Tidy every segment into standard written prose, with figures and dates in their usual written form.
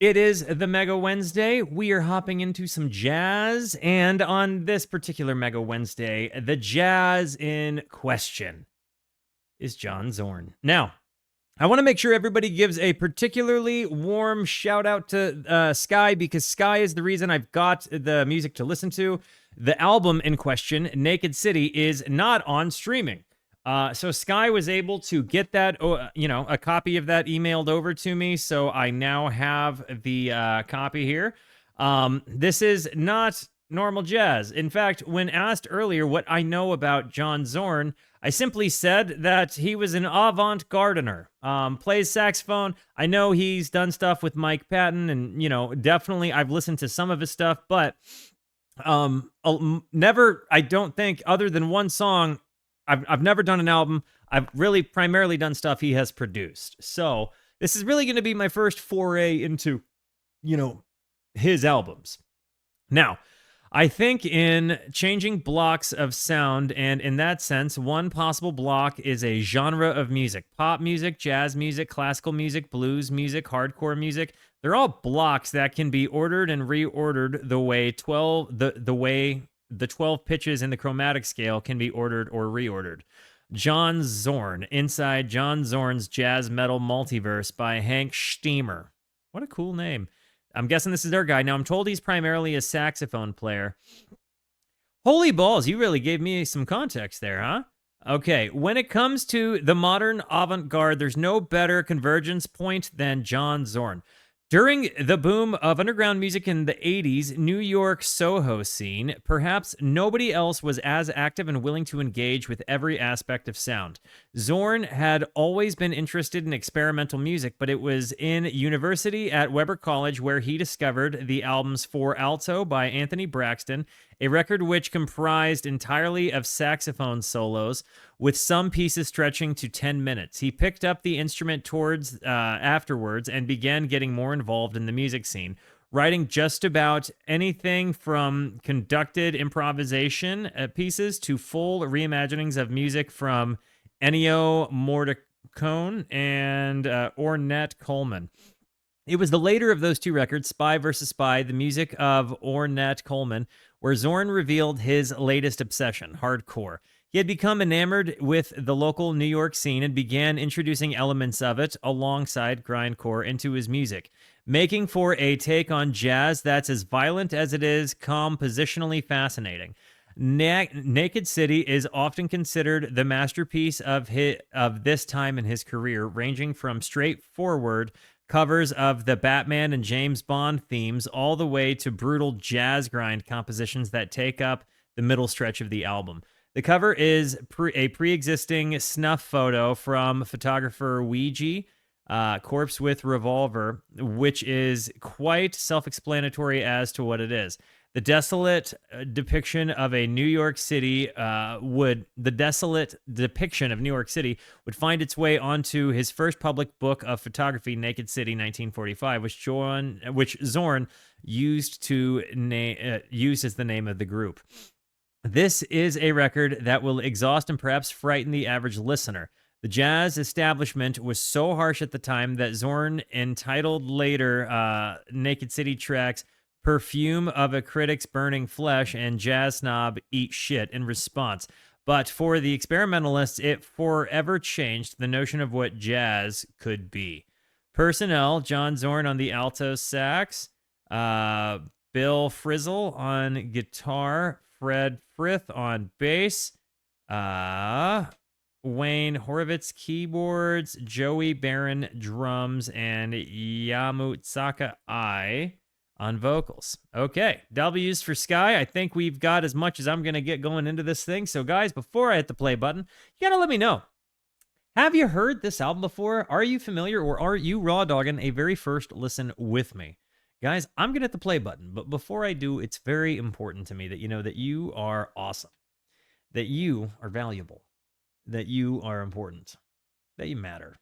It is the Mega Wednesday. We are hopping into some jazz. And on this particular Mega Wednesday, the jazz in question is John Zorn. Now, I want to make sure everybody gives a particularly warm shout out to Sky, because Sky is the reason I've got the music to listen to. The album in question, Naked City, is not on streaming. So Sky was able to get that, a copy of that emailed over to me. So I now have the copy here. This is not normal jazz. In fact, when asked earlier what I know about John Zorn, I simply said that he was an avant-gardener. Plays saxophone. I know he's done stuff with Mike Patton, and definitely I've listened to some of his stuff, but never, I don't think, other than one song, I've never done an album. I've really primarily done stuff he has produced. So this is really going to be my first foray into, his albums. Now, I think in changing blocks of sound, and in that sense, one possible block is a genre of music. Pop music, jazz music, classical music, blues music, hardcore music. They're all blocks that can be ordered and reordered the way the 12 pitches in the chromatic scale can be ordered or reordered. John Zorn, inside John Zorn's Jazz Metal Multiverse by Hank Steamer. What a cool name. I'm guessing this is their guy. Now, I'm told he's primarily a saxophone player. Holy balls, you really gave me some context there, huh? Okay, when it comes to the modern avant-garde, there's no better convergence point than John Zorn. During the boom of underground music in the 80s, New York Soho scene, perhaps nobody else was as active and willing to engage with every aspect of sound. Zorn had always been interested in experimental music, but it was in university at Weber College where he discovered the albums For Alto by Anthony Braxton, a record which comprised entirely of saxophone solos, with some pieces stretching to 10 minutes. He picked up the instrument towards afterwards and began getting more involved in the music scene, writing just about anything from conducted improvisation pieces to full reimaginings of music from Ennio Morricone and Ornette Coleman. It was the later of those two records, Spy vs. Spy, the music of Ornette Coleman, where Zorn revealed his latest obsession, hardcore. He had become enamored with the local New York scene and began introducing elements of it alongside grindcore into his music, making for a take on jazz that's as violent as it is compositionally fascinating. Naked City is often considered the masterpiece of this time in his career, ranging from straightforward covers of the Batman and James Bond themes all the way to brutal jazz grind compositions that take up the middle stretch of the album. The cover is a pre-existing snuff photo from photographer Ouija, Corpse with Revolver, which is quite self-explanatory as to what it is. The desolate depiction of New York City would find its way onto his first public book of photography, Naked City, 1945, which Zorn used as the name of the group. This is a record that will exhaust and perhaps frighten the average listener. The jazz establishment was so harsh at the time that Zorn entitled later Naked City tracks Perfume of a Critic's Burning Flesh and Jazz Snob Eat Shit in response. But for the experimentalists, it forever changed the notion of what jazz could be. Personnel: John Zorn on the alto sax, Bill Frizzle on guitar, Fred Frith on bass, Wayne Horowitz keyboards, Joey Barron drums, and Yamutsaka Ai on vocals. Okay, W's for Sky. I think we've got as much as I'm going to get going into this thing. So guys, before I hit the play button, you got to let me know. Have you heard this album before? Are you familiar, or are you raw dogging a very first listen with me? Guys, I'm going to hit the play button, but before I do, it's very important to me that you know that you are awesome, that you are valuable, that you are important, that you matter,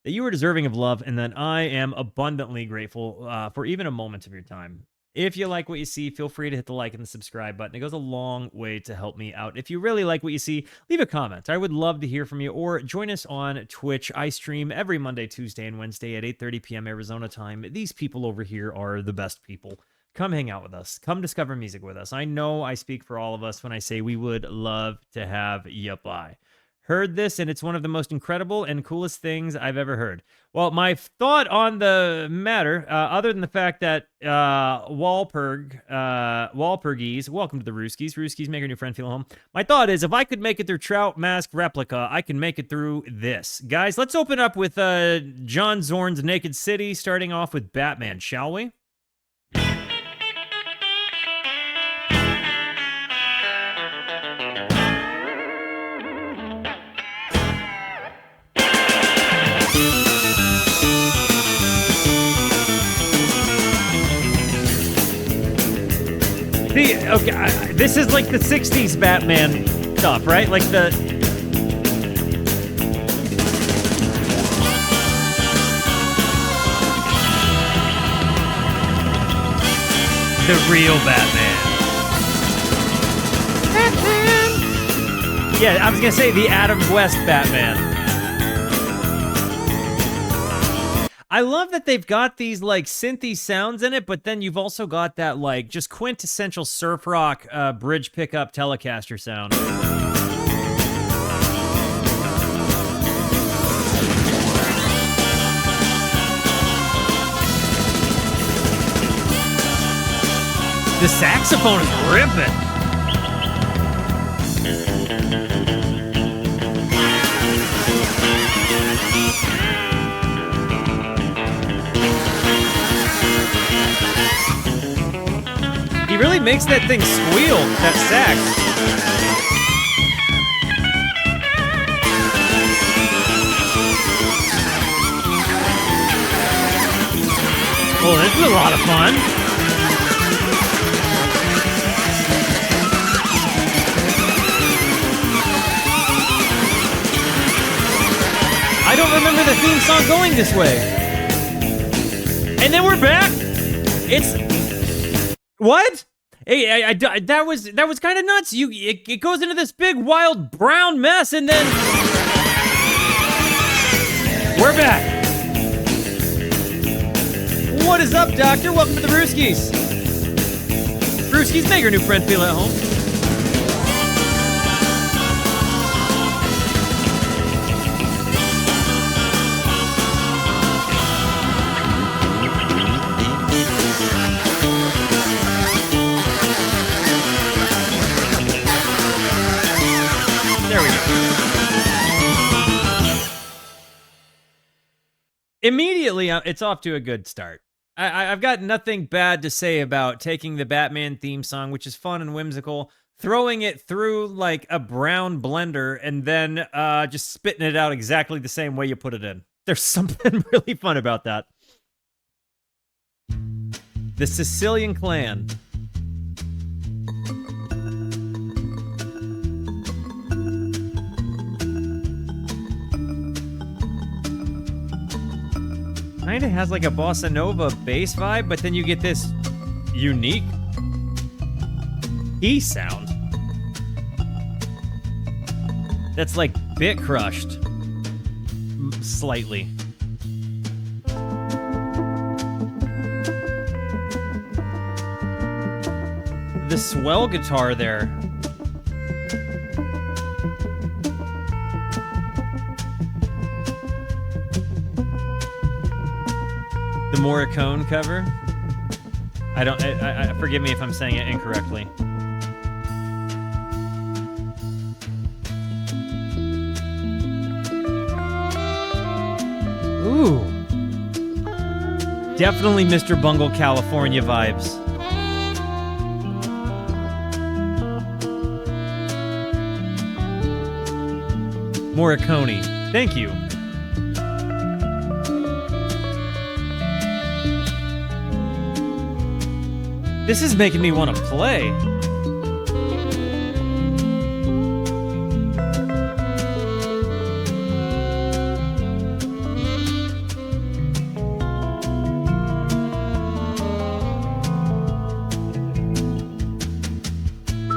that you are deserving of love, and that I am abundantly grateful for even a moment of your time. If you like what you see, feel free to hit the like and the subscribe button. It goes a long way to help me out. If you really like what you see, leave a comment. I would love to hear from you, or join us on Twitch. I stream every Monday, Tuesday, and Wednesday at 8:30 p.m. Arizona time. These people over here are the best people. Come hang out with us. Come discover music with us. I know I speak for all of us when I say we would love to have you by. Heard this, and it's one of the most incredible and coolest things I've ever heard. Well, my thought on the matter, other than the fact that Walpurgis, welcome to the Rooskies. Rooskies make your new friend feel at home. My thought is, if I could make it through Trout Mask Replica, I can make it through this. Guys, let's open up with John Zorn's Naked City, starting off with Batman, shall we? See, okay, this is like the 60s Batman stuff, right? Like the real Batman. Yeah, I was gonna say the Adam West Batman. I love that they've got these like synthy sounds in it, but then you've also got that like just quintessential surf rock bridge pickup Telecaster sound. The saxophone is ripping. He really makes that thing squeal, that sax. Oh, this is a lot of fun. I don't remember the theme song going this way. And then we're back. It's... What? Hey, that was kind of nuts. It goes into this big wild brown mess, and then we're back. What is up, Doctor? Welcome to the Brewskis. Brewskis, make your new friend feel at home. Immediately, it's off to a good start. I've got nothing bad to say about taking the Batman theme song, which is fun and whimsical, throwing it through like a brown blender, and then just spitting it out exactly the same way you put it in. There's something really fun about that. The Sicilian Clan. Kind of has like a bossa nova bass vibe, but then you get this unique E sound that's like bit crushed slightly. The swell guitar there. The Morricone cover. I forgive me if I'm saying it incorrectly. Ooh. Definitely Mr. Bungle, California vibes. Morricone. Thank you. This is making me want to play.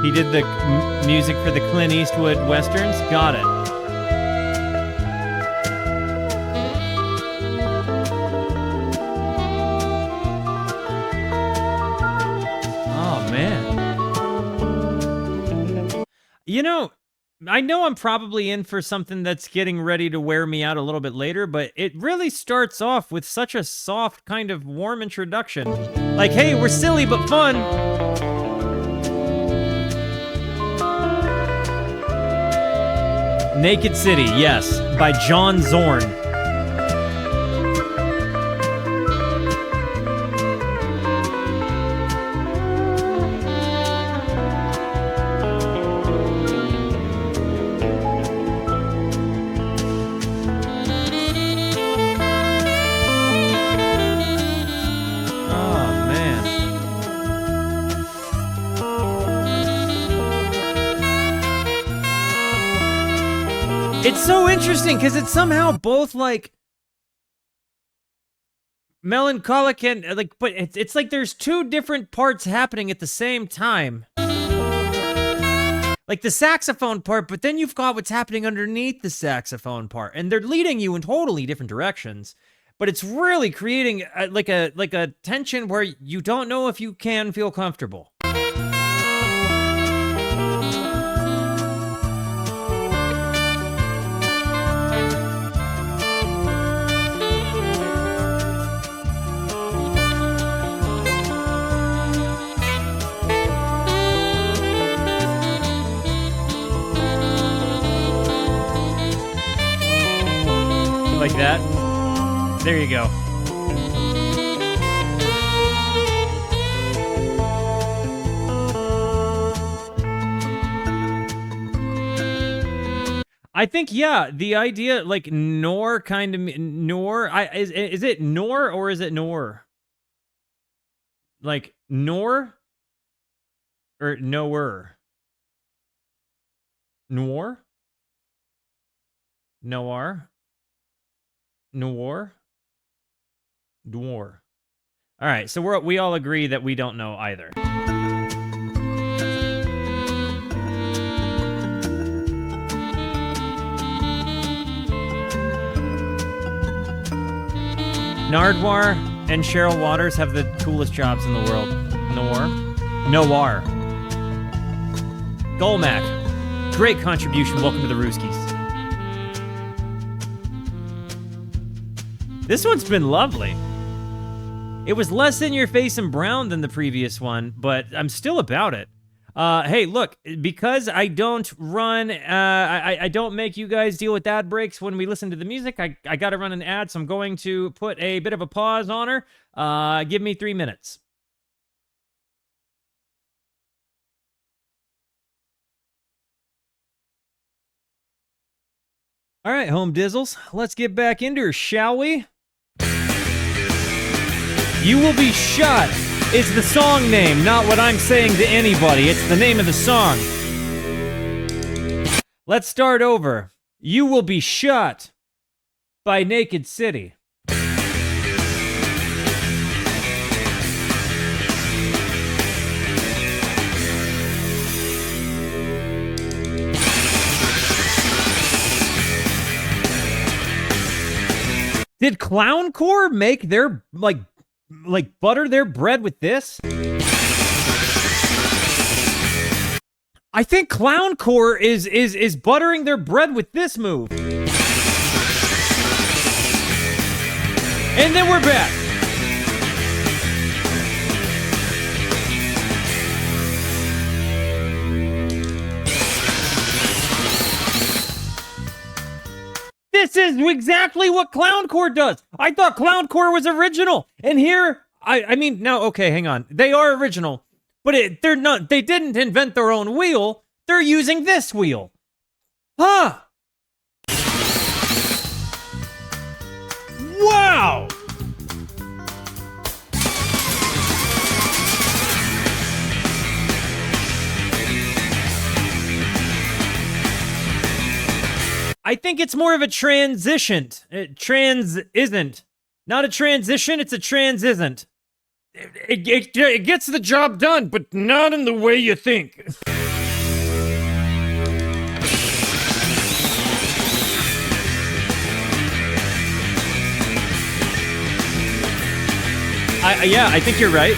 He did the music for the Clint Eastwood westerns. Got it. Oh, man. You know, I know I'm probably in for something that's getting ready to wear me out a little bit later, but it really starts off with such a soft, kind of warm introduction. Like, hey, we're silly but fun. Naked City, yes, by John Zorn. It's so interesting because it's somehow both like melancholic and like, but it's like there's two different parts happening at the same time. Like the saxophone part, but then you've got what's happening underneath the saxophone part, and they're leading you in totally different directions. But it's really creating like a tension where you don't know if you can feel comfortable. Like that. There you go. I think, yeah, the idea, like, Noir kind of... Noir? Is it Noir or is it Noir? Like, Noir? Or Noir? Noir? Noir? Noir? Noir. All right, so we all agree that we don't know either. Nardwar and Cheryl Waters have the coolest jobs in the world. Noir. Golmac. Great contribution. Welcome to the Rooskies. This one's been lovely. It was less in your face and brown than the previous one, but I'm still about it. Hey, look, because I don't run, I don't make you guys deal with ad breaks when we listen to the music, I gotta run an ad, so I'm going to put a bit of a pause on her. Give me 3 minutes. All right, Home Dizzles, let's get back into her, shall we? You Will Be Shot is the song name, not what I'm saying to anybody. It's the name of the song. Let's start over. You Will Be Shot by Naked City. Did Clowncore make their, like butter their bread with this? I think Clowncore is buttering their bread with this move. And then we're back. This is exactly what Clowncore does. I thought Clowncore was original. And here, I mean, now, okay, hang on. They are original, but they're not, they didn't invent their own wheel. They're using this wheel. Huh. Wow. I think it's more of a transition. Trans isn't. Not a transition, it's a trans isn't. It gets the job done, but not in the way you think. Yeah, I think you're right.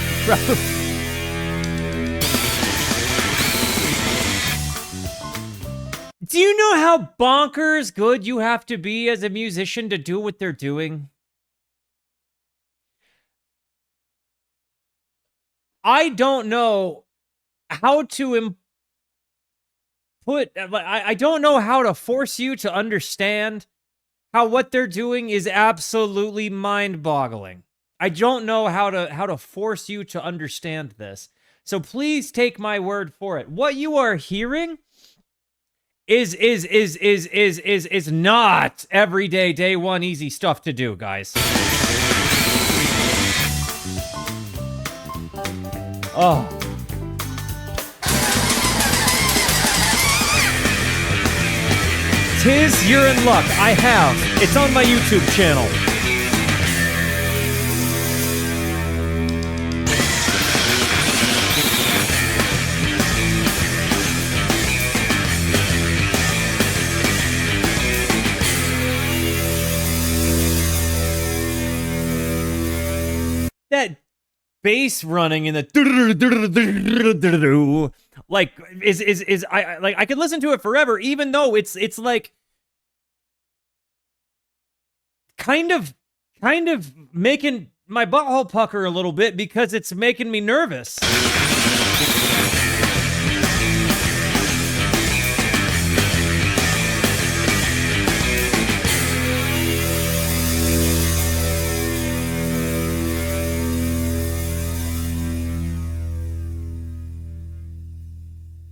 Do you know how bonkers good you have to be as a musician to do what they're doing? I don't know how to I don't know how to force you to understand how what they're doing is absolutely mind-boggling. I don't know how to force you to understand this. So please take my word for it. What you are hearing is not everyday day one easy stuff to do, guys. Oh. Tis You're in Luck. I have. It's on my YouTube channel. That bass running in the like is I could listen to it forever, even though it's like kind of making my butthole pucker a little bit because it's making me nervous.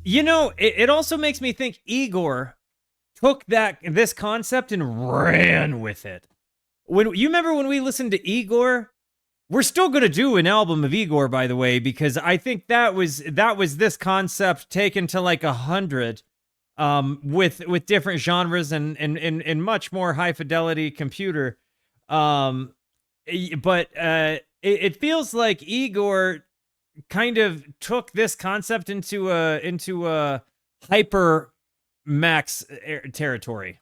You know, it also makes me think Igor took this concept and ran with it. When you remember when we listened to Igor, we're still going to do an album of Igor, by the way, because I think that was this concept taken to like 100, with different genres and much more high fidelity computer. But it feels like Igor kind of took this concept into a hyper max territory.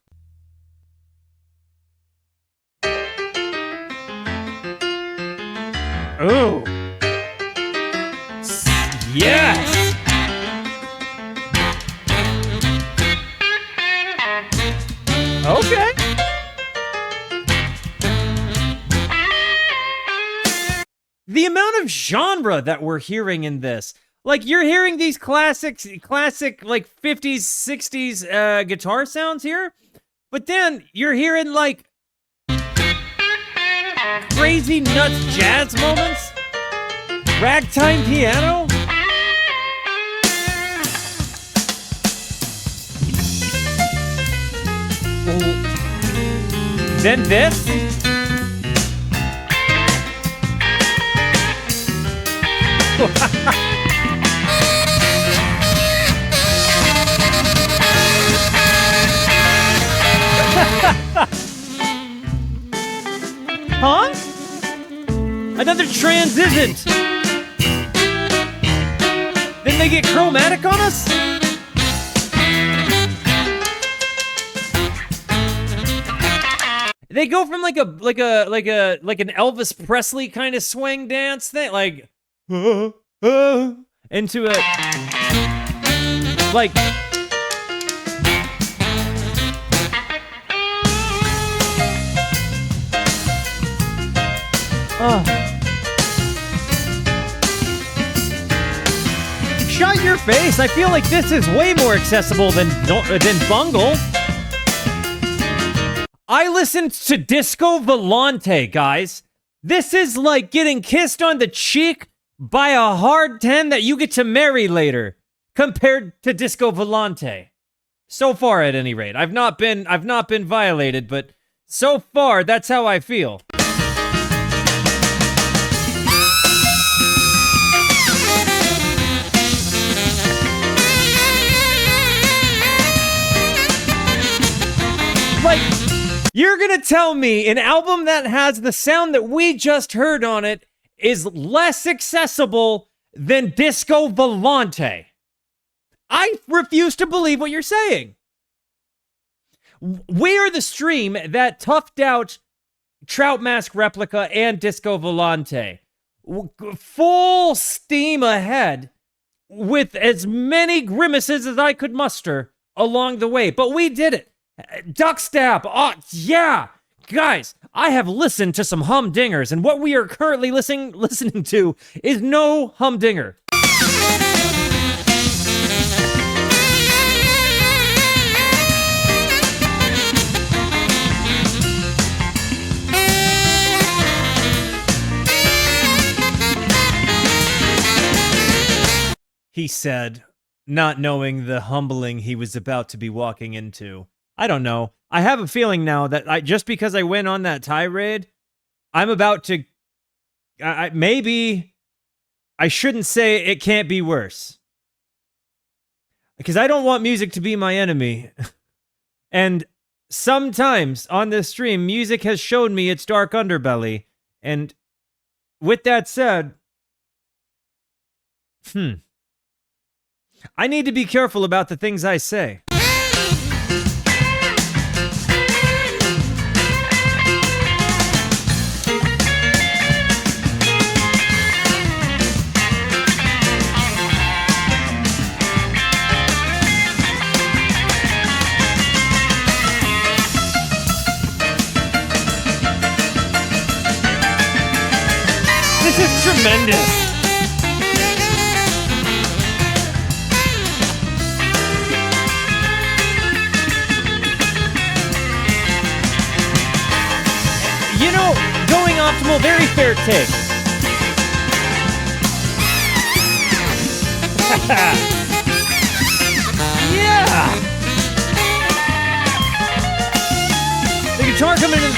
Oh. Yes. Okay. The amount of genre that we're hearing in this. Like, you're hearing these classic, like, 50s, 60s guitar sounds here, but then you're hearing, like, crazy nuts jazz moments, ragtime piano. Then this. Huh? Another transition. Then they get chromatic on us? They go from like an Elvis Presley kind of swing dance thing, like into a like shut your face. I feel like this is way more accessible than Bungle. I listened to Disco Volante, guys. This is like getting kissed on the cheek by a hard 10 that you get to marry later, compared to Disco Volante. So far, at any rate. I've not been violated, but so far, that's how I feel. Like, you're gonna tell me an album that has the sound that we just heard on it is less accessible than Disco Volante? I refuse to believe what you're saying. We are the stream that toughed out Trout Mask Replica and Disco Volante. full steam ahead with as many grimaces as I could muster along the way. But we did it. Duck stab. Oh, yeah. Guys, I have listened to some humdingers, and what we are currently listening to is no humdinger. He said, not knowing the humbling he was about to be walking into. I don't know. I have a feeling now that just because I went on that tirade, I'm about to... maybe I shouldn't say it can't be worse. Because I don't want music to be my enemy. And sometimes on this stream, music has shown me its dark underbelly. And with that said... I need to be careful about the things I say. This is tremendous. You know, going optimal, very fair take. Yeah! The guitar coming in.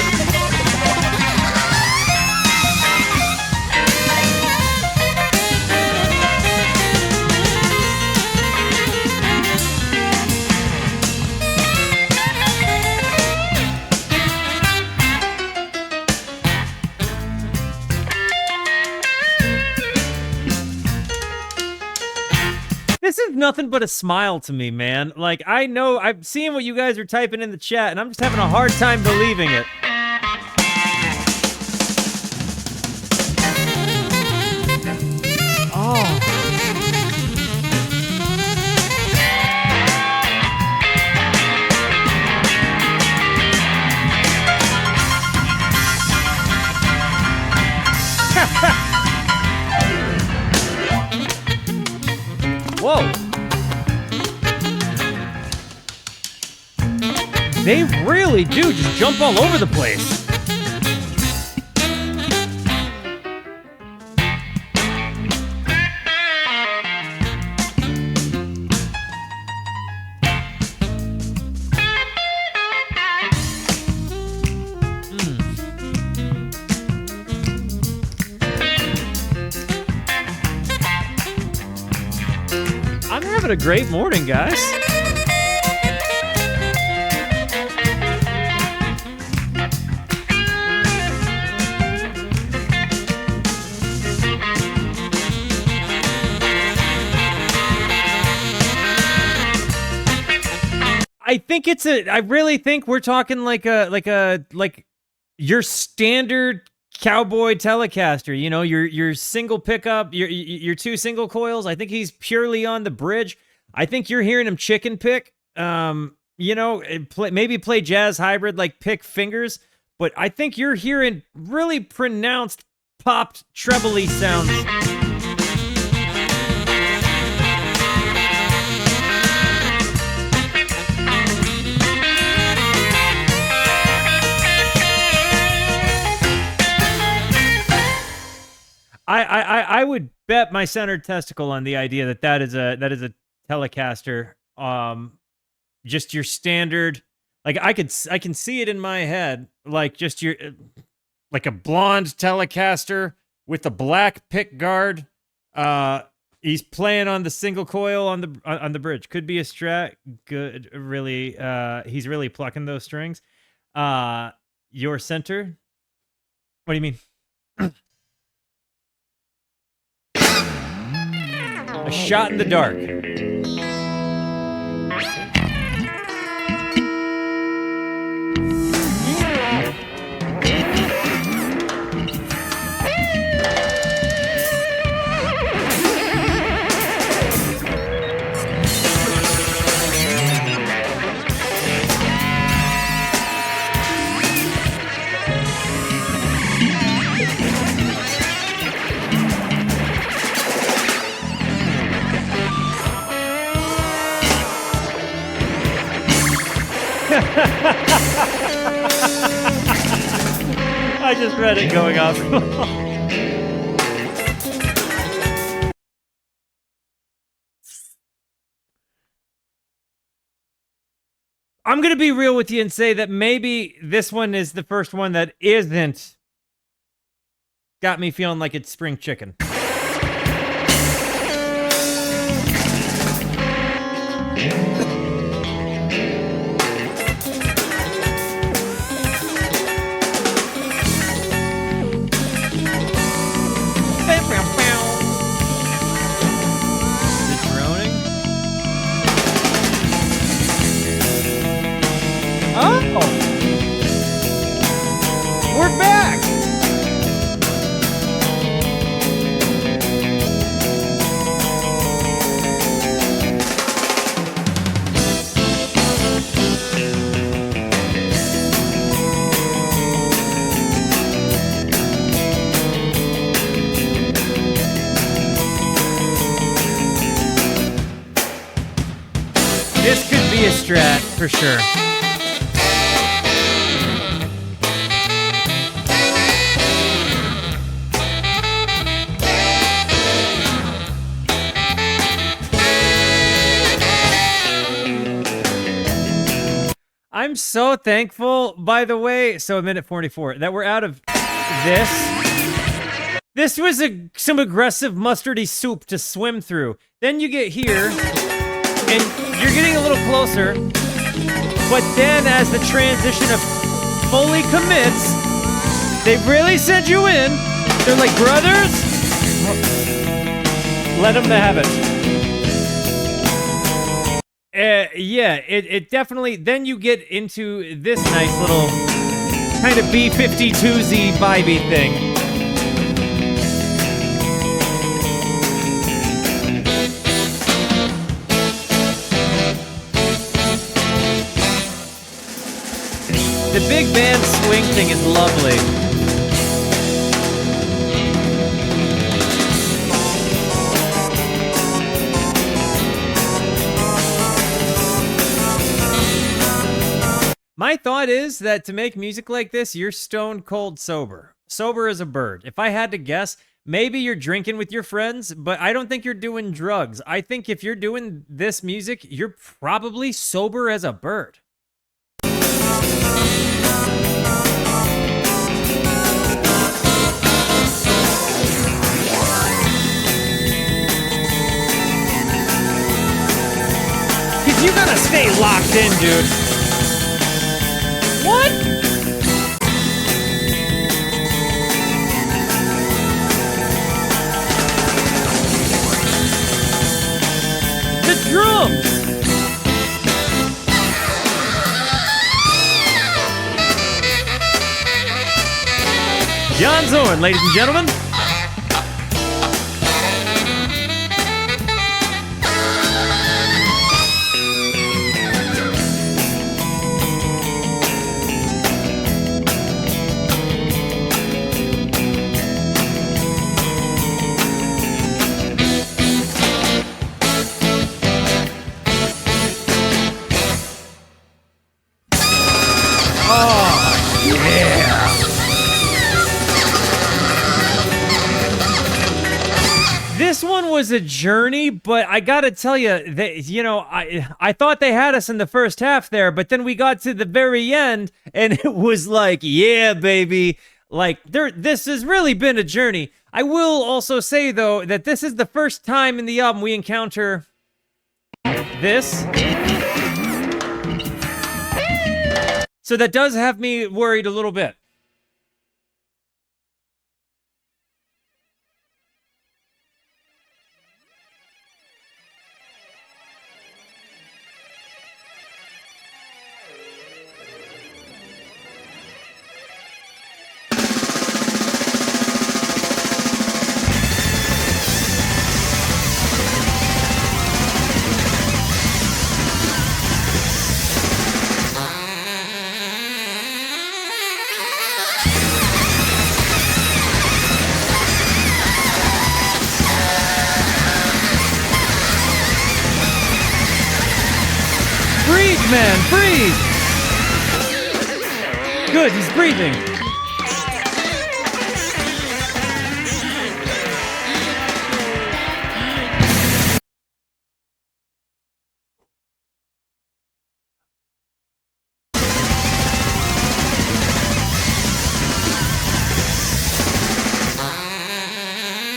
This is nothing but a smile to me, man. Like, I know, I'm seeing what you guys are typing in the chat, and I'm just having a hard time believing it. Oh. Whoa. They really do just jump all over the place. I'm having a great morning, guys. I really think we're talking like your standard cowboy Telecaster, you know, your single pickup, your two single coils. I think he's purely on the bridge. I think you're hearing him chicken pick, you know, maybe play jazz hybrid like pick fingers, but I think you're hearing really pronounced popped treble-y sounds. I would bet my centered testicle on the idea that is a Telecaster. Just your standard, like I can see it in my head, like just like a blonde Telecaster with a black pick guard. He's playing on the single coil on the bridge. Could be a Strat. Good, really. He's really plucking those strings. Your center. What do you mean? A shot in the dark. Reddit going off. I'm going to be real with you and say that maybe this one is the first one that isn't got me feeling like it's spring chicken. Oh! We're back! This could be a strat, for sure. I'm so thankful, by the way, so a minute 44, that we're out of this. This was some aggressive mustardy soup to swim through. Then you get here, and you're getting a little closer, but then as the transition of fully commits, they really send you in. They're like, brothers, let them have it. Yeah, it definitely, then you get into this nice little kind of B-52Z vibey thing. The big band swing thing is lovely. My thought is that to make music like this, you're stone cold sober. Sober as a bird. If I had to guess, maybe you're drinking with your friends, but I don't think you're doing drugs. I think if you're doing this music, you're probably sober as a bird. Cause you gotta stay locked in, dude. What? The drums! John Zorn, ladies and gentlemen. This one was a journey, but I gotta tell you, I thought they had us in the first half there, but then we got to the very end, and it was like, yeah, baby. Like, this has really been a journey. I will also say, though, that this is the first time in the album we encounter this. So that does have me worried a little bit. Man, breathe! Good, he's breathing.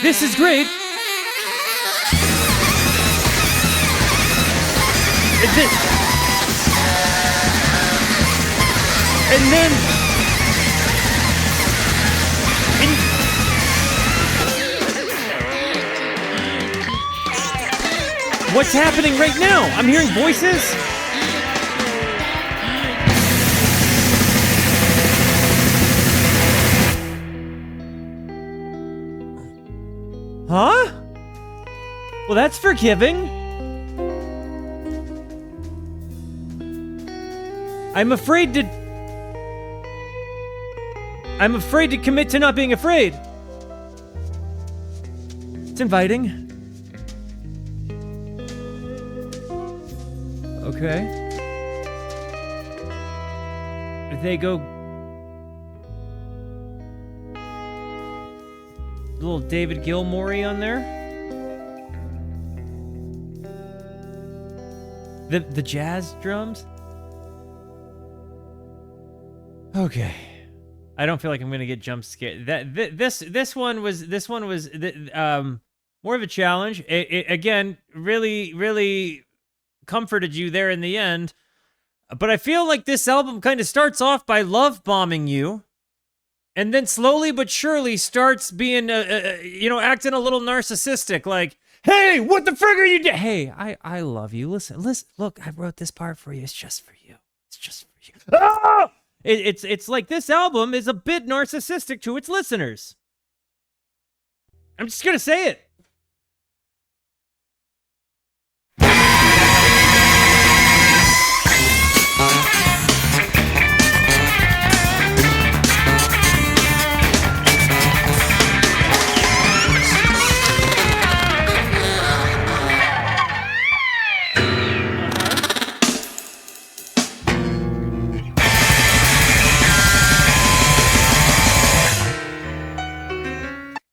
this is great. And then what's happening right now? I'm hearing voices. Huh? Well, that's forgiving. I'm afraid to commit to not being afraid. It's inviting. Okay. They go... little David Gilmore on there. The jazz drums. Okay. I don't feel like I'm gonna get jump scared. This one was more of a challenge. It again really comforted you there in the end. But I feel like this album kind of starts off by love bombing you, and then slowly but surely starts being acting a little narcissistic. Like, hey, what the frig are you doing? Hey, I love you. Listen. Look, I wrote this part for you. It's just for you. It's just for you. Ah! It's like this album is a bit narcissistic to its listeners. I'm just gonna say it.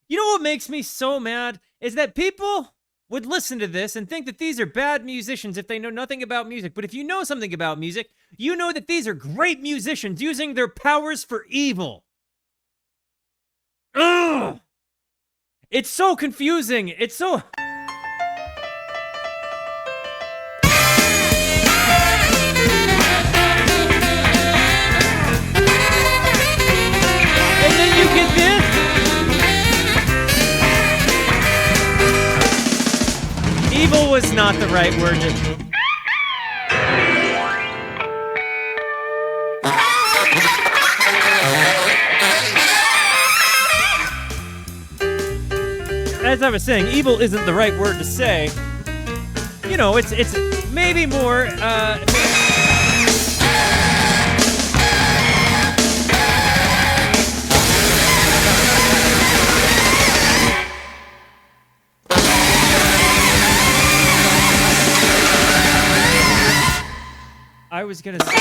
You know what makes me so mad is that people would listen to this and think that these are bad musicians if they know nothing about music. But if you know something about music, you know that these are great musicians using their powers for evil. Ugh! It's so confusing. It's so... And then you get this. Evil was not the right word. As I was saying, evil isn't the right word to say. You know, it's maybe more, I was gonna say...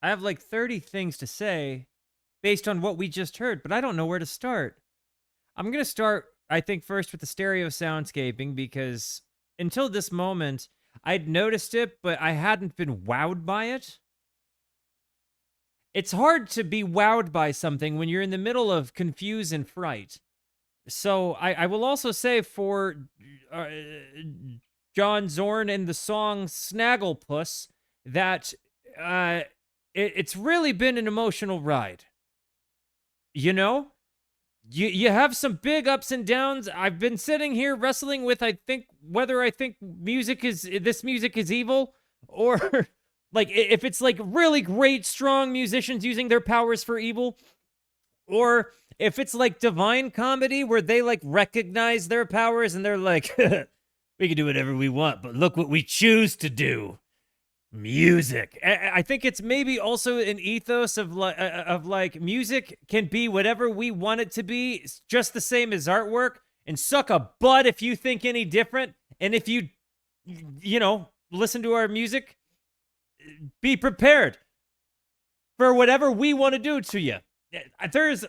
I have like 30 things to say based on what we just heard, but I don't know where to start. I'm going to start, I think, first with the stereo soundscaping, because until this moment, I'd noticed it, but I hadn't been wowed by it. It's hard to be wowed by something when you're in the middle of confuse and fright. So I will also say for John Zorn and the song Snagglepuss that... it's really been an emotional ride. You know? You have some big ups and downs. I've been sitting here wrestling with, whether I think this music is evil, or like if it's like really great, strong musicians using their powers for evil, or if it's like divine comedy where they like recognize their powers and they're like, we can do whatever we want, but look what we choose to do. Music. I think it's maybe also an ethos of like music can be whatever we want it to be. It's just the same as artwork. and suck a butt if you think any different. And if you listen to our music, be prepared for whatever we want to do to you. There's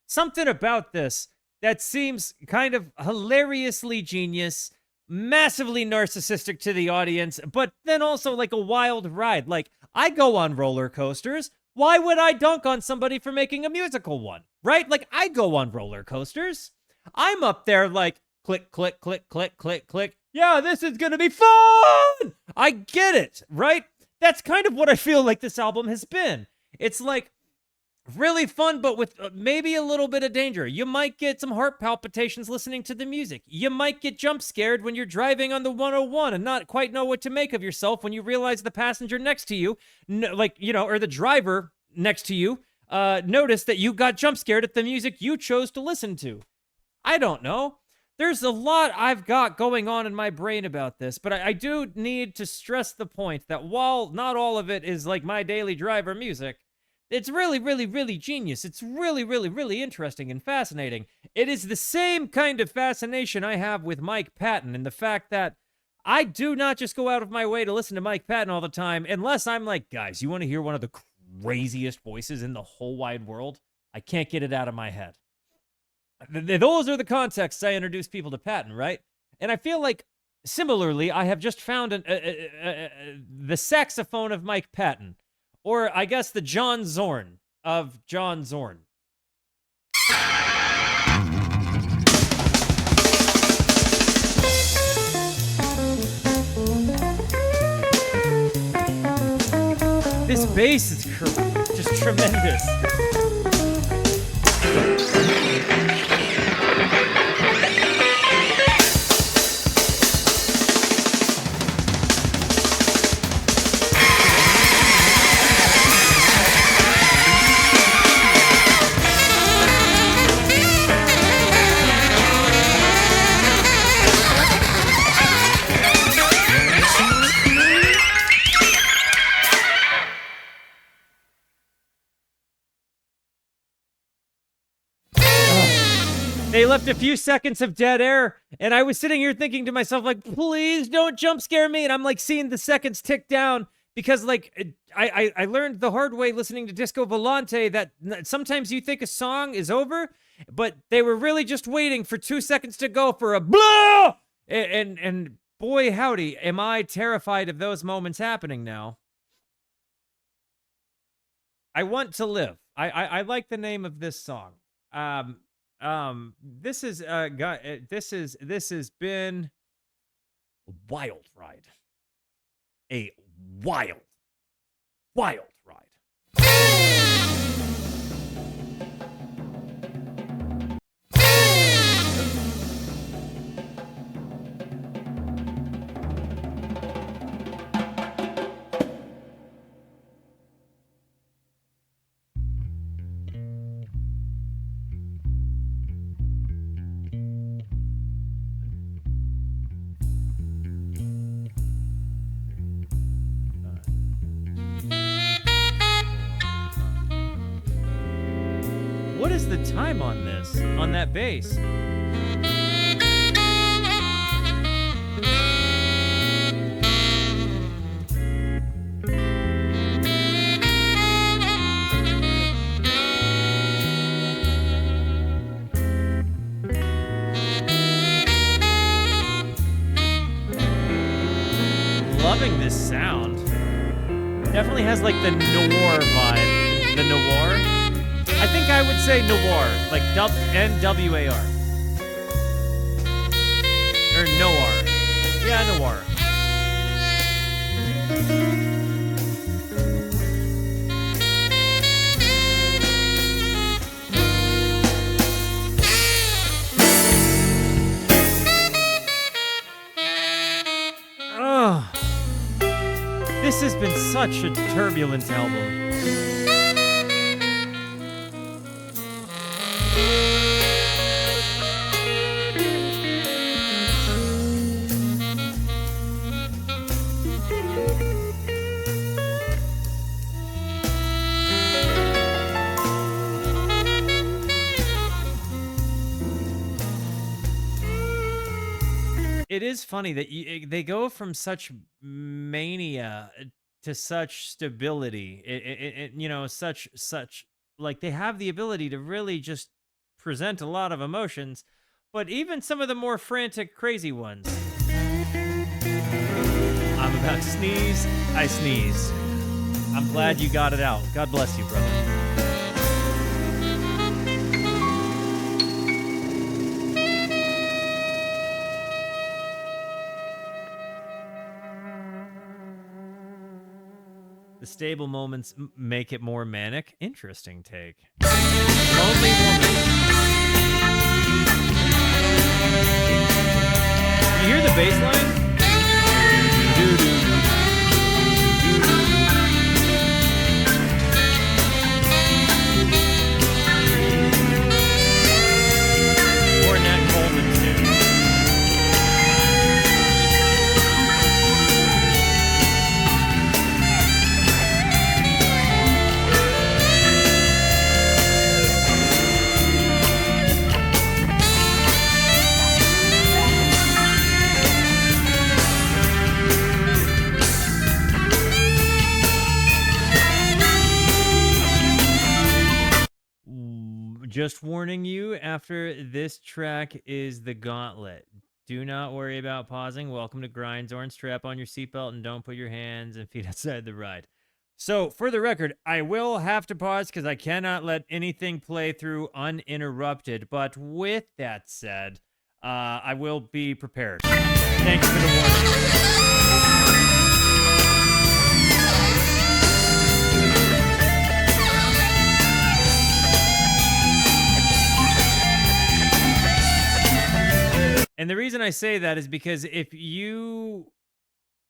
something about this that seems kind of hilariously genius, massively narcissistic to the audience, but then also like a wild ride. Like, I go on roller coasters. Why would I dunk on somebody for making a musical one, right? Like, I go on roller coasters. I'm up there like, click, click, click, click, click, click. Yeah, this is going to be fun. I get it, right? That's kind of what I feel like this album has been. It's like really fun, but with maybe a little bit of danger. You might get some heart palpitations listening to the music. You might get jump scared when you're driving on the 101 and not quite know what to make of yourself when you realize the passenger next to you, or the driver next to you, notice that you got jump scared at the music you chose to listen to. I don't know. There's a lot I've got going on in my brain about this, but I do need to stress the point that while not all of it is like my daily driver music, it's really, really, really genius. It's really, really, really interesting and fascinating. It is the same kind of fascination I have with Mike Patton and the fact that I do not just go out of my way to listen to Mike Patton all the time, unless I'm like, guys, you want to hear one of the craziest voices in the whole wide world? I can't get it out of my head. Those are the contexts I introduce people to Patton, right? And I feel like, similarly, I have just found the saxophone of Mike Patton. Or, I guess, the John Zorn of John Zorn. This bass is just tremendous. They left a few seconds of dead air, and I was sitting here thinking to myself, like, please don't jump scare me. And I'm like seeing the seconds tick down because, like, I learned the hard way listening to Disco Volante that sometimes you think a song is over, but they were really just waiting for 2 seconds to go for a blah! And boy, howdy, am I terrified of those moments happening now. I Want to Live. I like the name of this song. This has been a wild ride. A wild ride. What is the time on this? On that bass? Loving this sound. Definitely has like the Noir vibe. The Noir? I think I would say Noir, like N-W-A-R. Or Noir. Yeah, Noir. Oh, this has been such a turbulent album. It is funny that they go from such mania to such stability. Such like they have the ability to really just present a lot of emotions, but even some of the more frantic, crazy ones. I'm about to sneeze. I sneeze. I'm glad you got it out. God bless you, brother. The stable moments make it more manic. Interesting take. Lonely woman. You hear the bass line? More Nat Coleman too. Just warning you, after this track is the Gauntlet. Do not worry about pausing. Welcome to Grind Zorn. Strap on your seatbelt and don't put your hands and feet outside the ride. So, for the record, I will have to pause because I cannot let anything play through uninterrupted. But with that said, I will be prepared. Thank you for the warning. And the reason I say that is because if you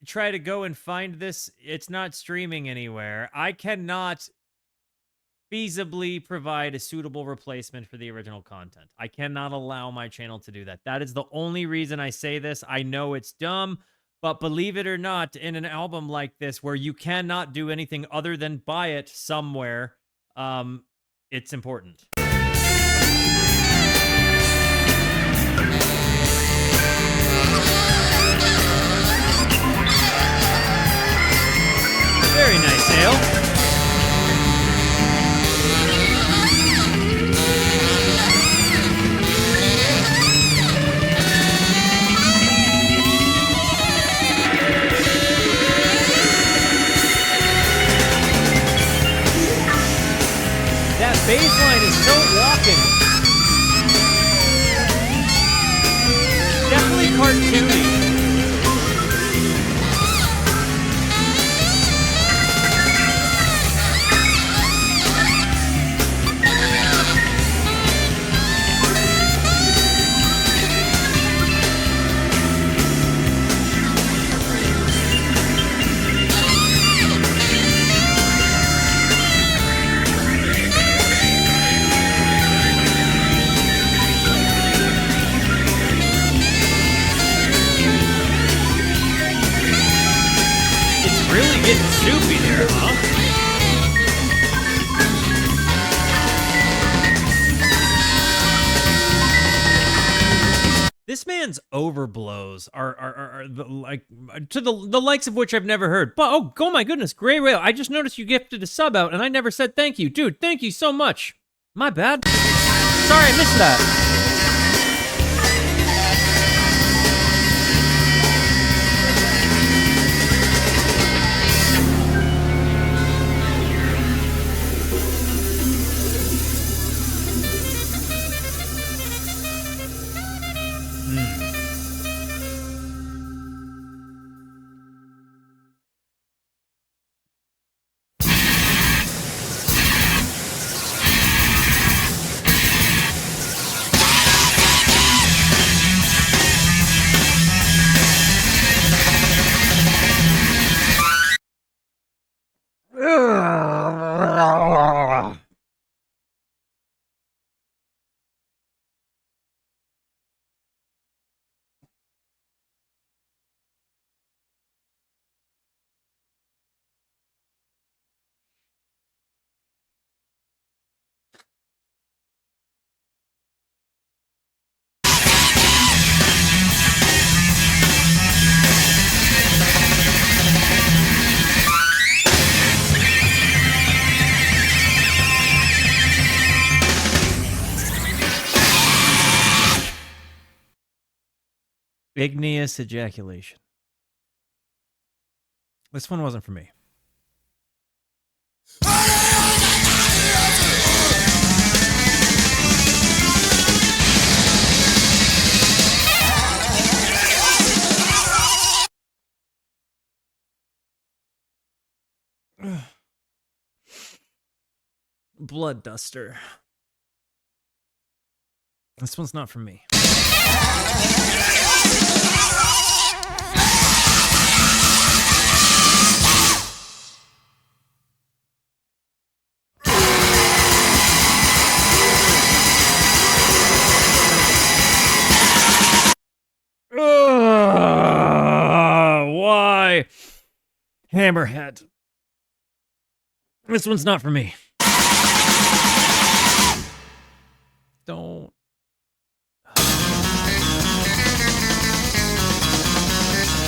try to go and find this, it's not streaming anywhere. I cannot feasibly provide a suitable replacement for the original content. I cannot allow my channel to do that. That is the only reason I say this. I know it's dumb, but believe it or not, in an album like this where you cannot do anything other than buy it somewhere, it's important. Very nice, Ale. That bass line is so walking. Definitely cartoony. Getting soupy there, huh? This man's overblows are the, like to the likes of which I've never heard. But oh my goodness, Gray Rail! I just noticed you gifted a sub out, and I never said thank you, dude. Thank you so much. My bad. Sorry, I missed that. Igneous ejaculation. This one wasn't for me. Blood Duster. This one's not for me. Why? Hammerhead. This one's not for me. Don't.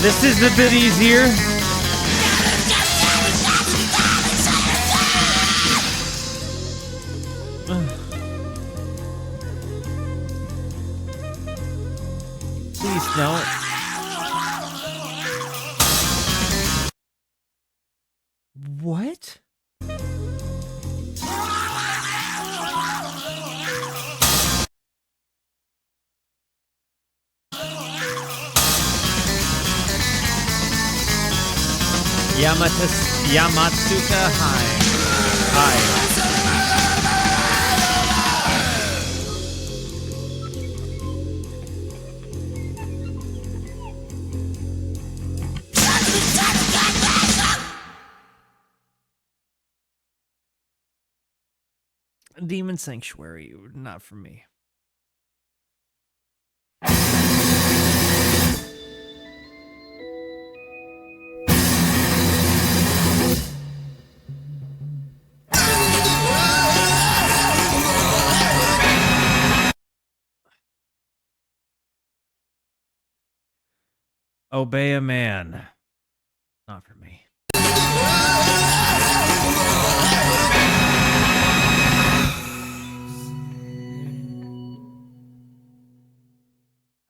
This is a bit easier. Please don't. What? Yamatsuka High. Demon Sanctuary, not for me. Obey a Man. Not for me.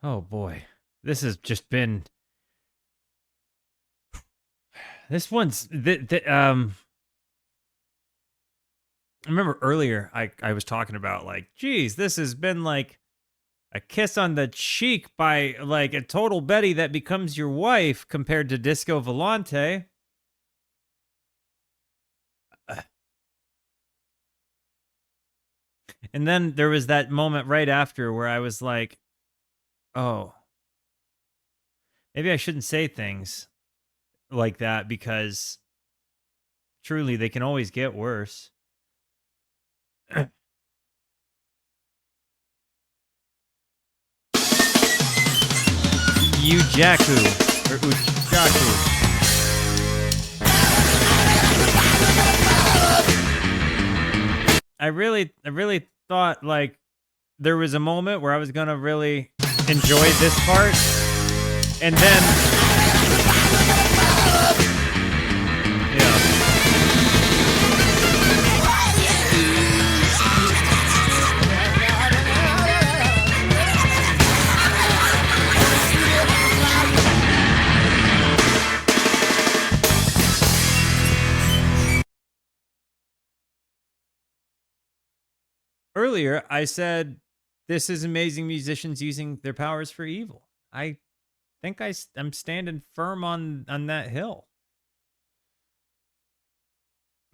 Oh boy. This has just been... This one's... I remember earlier I was talking about like, geez, this has been like a kiss on the cheek by like a total Betty that becomes your wife compared to Disco Volante. And then there was that moment right after where I was like, oh, maybe I shouldn't say things like that because truly they can always get worse. Ujaku or Ujaku. I really thought like there was a moment where I was gonna really enjoy this part, and then yeah. Earlier, I said, this is amazing musicians using their powers for evil. I think I'm standing firm on that hill.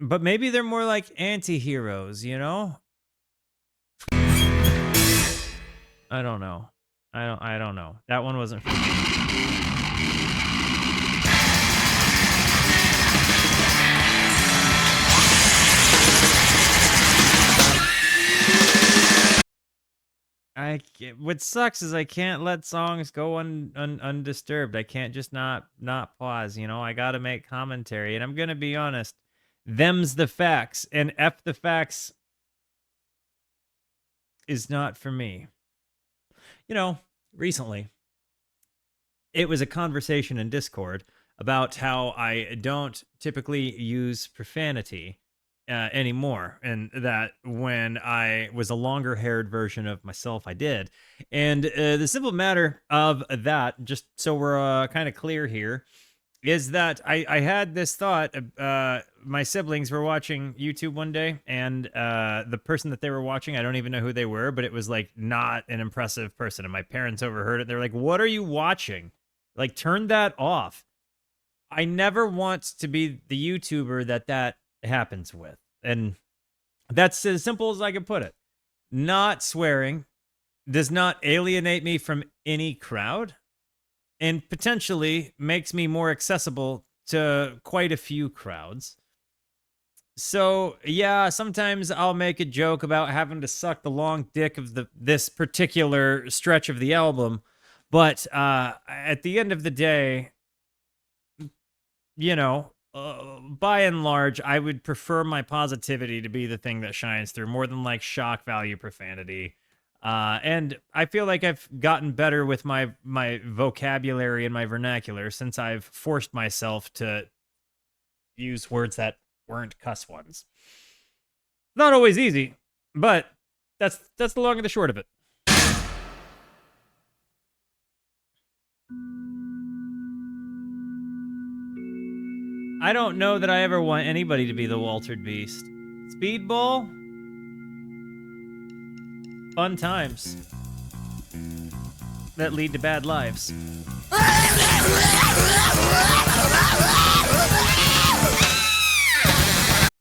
But maybe they're more like anti-heroes, you know? I don't know. I don't know. That one wasn't for me. What sucks is I can't let songs go undisturbed. I can't just not pause, you know? I got to make commentary, and I'm going to be honest. Them's the facts, and F the facts is not for me. You know, recently, it was a conversation in Discord about how I don't typically use profanity anymore, and that when I was a longer haired version of myself, I did. And the simple matter of that, just so we're kind of clear here, is that I had this thought. My siblings were watching YouTube one day, and the person that they were watching, I don't even know who they were, but it was like not an impressive person. And my parents overheard it. They're like, "What are you watching? Like, turn that off." I never want to be the YouTuber that happens with. And that's as simple as I can put it. Not swearing does not alienate me from any crowd, and potentially makes me more accessible to quite a few crowds. So, yeah, sometimes I'll make a joke about having to suck the long dick of this particular stretch of the album, but at the end of the day, you know, by and large, I would prefer my positivity to be the thing that shines through more than like shock value profanity. And I feel like I've gotten better with my vocabulary and my vernacular since I've forced myself to use words that weren't cuss ones. Not always easy, but that's the long and the short of it. I don't know that I ever want anybody to be the Waltered Beast. Speedball? Fun times that lead to bad lives.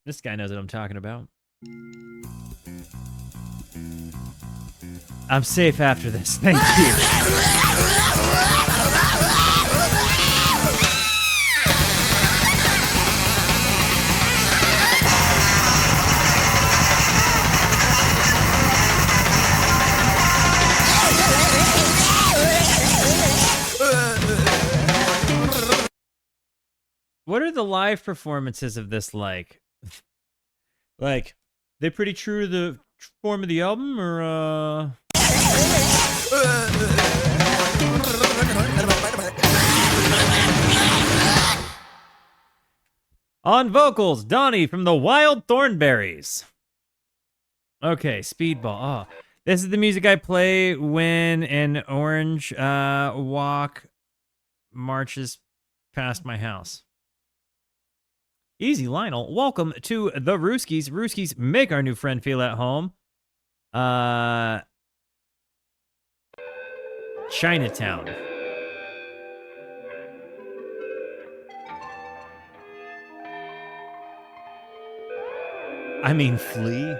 This guy knows what I'm talking about. I'm safe after this. Thank you. What are the live performances of this like? Like, they pretty true to the form of the album, or On vocals, Donnie from the Wild Thornberries. Okay, Speedball. Oh, this is the music I play when an orange walk marches past my house. Easy, Lionel. Welcome to the Rooskies. Rooskies, make our new friend feel at home. Chinatown. I mean, Flea.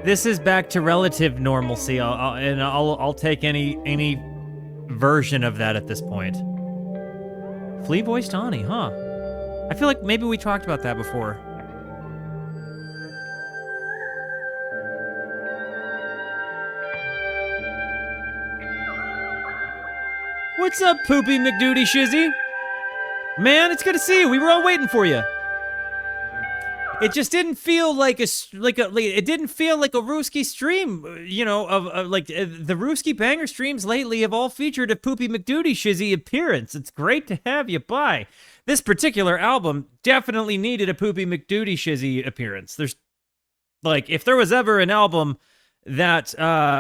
This is back to relative normalcy. I'll take any version of that at this point. Flea voiced Ani, huh? I feel like maybe we talked about that before. What's up, Poopy McDuty Shizzy? Man, it's good to see you. We were all waiting for you. It just didn't feel like it didn't feel like a Rooski stream, you know, the Rooski banger streams lately have all featured a Poopy McDuty Shizzy appearance. It's great to have you by. This particular album definitely needed a Poopy McDuty Shizzy appearance. There's, like, if there was ever an album that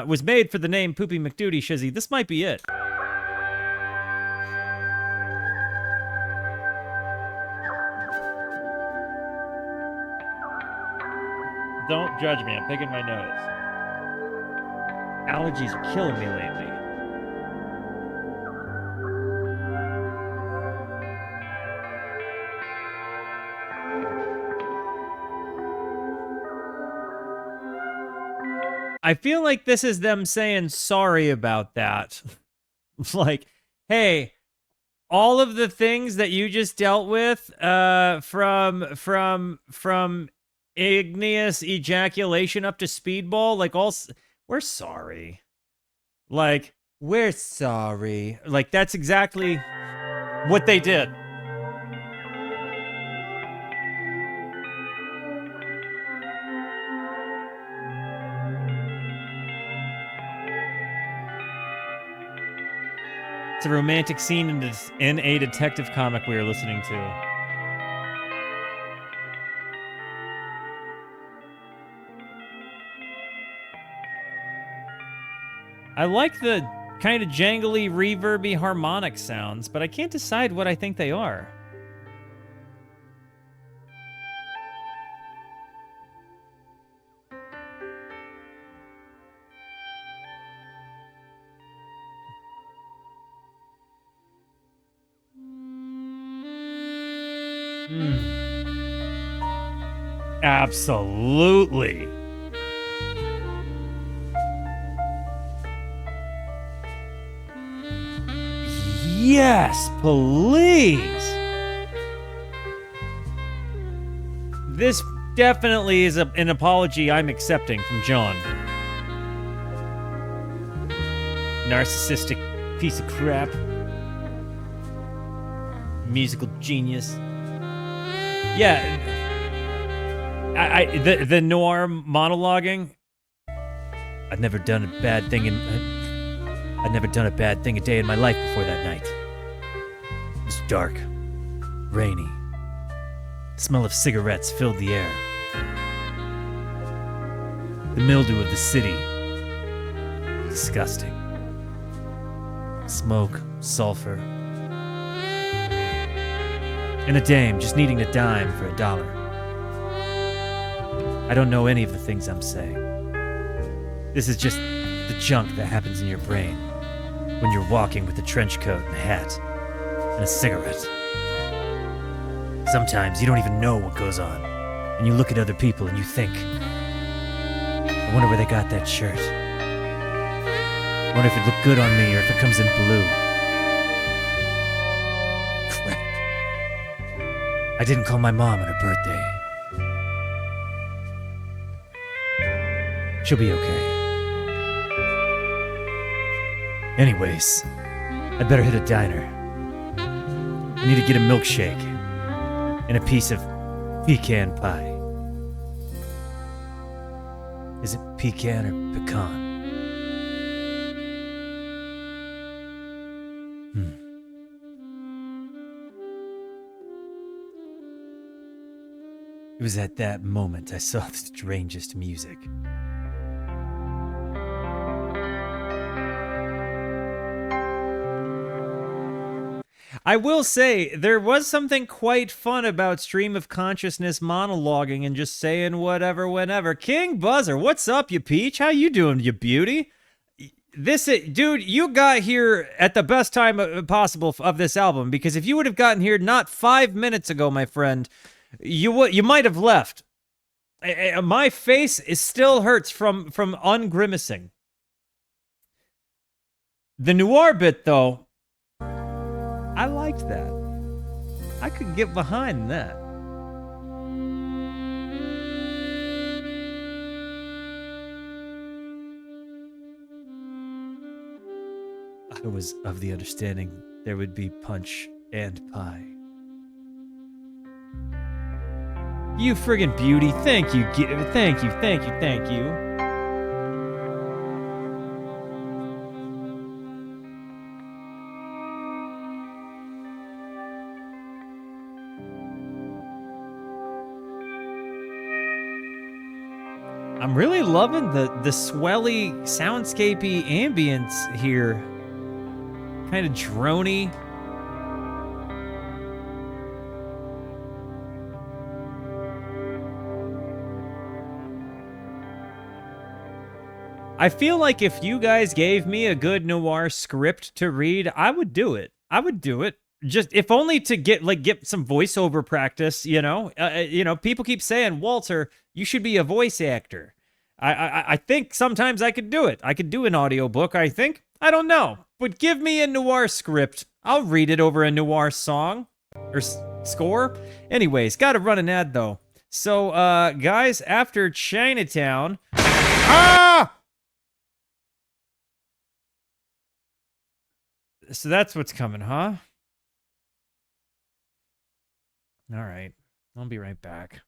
was made for the name Poopy McDuty Shizzy, this might be it. Don't judge me, I'm picking my nose. Allergies are killing me lately. I feel like this is them saying sorry about that. Like, hey, all of the things that you just dealt with from igneous ejaculation up to Speedball, like, we're sorry. Like, we're sorry. Like, that's exactly what they did. It's a romantic scene in a detective comic we were listening to. I like the kind of jangly, reverby harmonic sounds, but I can't decide what I think they are. Absolutely. Yes, please. This definitely is an apology I'm accepting from John. Narcissistic piece of crap. Musical genius. Yeah. The Noir monologuing. I'd never done a bad thing a day in my life before that night. It was dark, rainy. The smell of cigarettes filled the air. The mildew of the city. Disgusting. Smoke, sulfur. And a dame just needing a dime for $1. I don't know any of the things I'm saying. This is just the junk that happens in your brain when you're walking with a trench coat and a hat and a cigarette. Sometimes you don't even know what goes on, and you look at other people and you think, I wonder where they got that shirt. I wonder if it looked good on me or if it comes in blue. Crap. I didn't call my mom on her birthday. She'll be okay. Anyways, I'd better hit a diner. I need to get a milkshake and a piece of pecan pie. Is it pecan or pecan? It was at that moment I saw the strangest music. I will say, there was something quite fun about stream of consciousness monologuing and just saying whatever whenever. King Buzzer, what's up, you peach? How you doing, you beauty? Dude, you got here at the best time possible of this album, because if you would have gotten here not 5 minutes ago, my friend, you might have left. My face still hurts from ungrimacing. The Noir bit, though, I liked that. I could get behind that. I was of the understanding there would be punch and pie. You friggin' beauty. Thank you, thank you, thank you, thank you. I'm really loving the swelly, soundscapey ambience here. Kind of droney. I feel like if you guys gave me a good Noir script to read, I would do it. I would do it. Just if only to get some voiceover practice, you know. People keep saying, Walter, you should be a voice actor. I think sometimes I could do it. I could do an audiobook, I think. I don't know. But give me a Noir script. I'll read it over a Noir song or score. Anyways, gotta run an ad though. So, guys, after Chinatown. Ah! So that's what's coming, huh? All right. I'll be right back.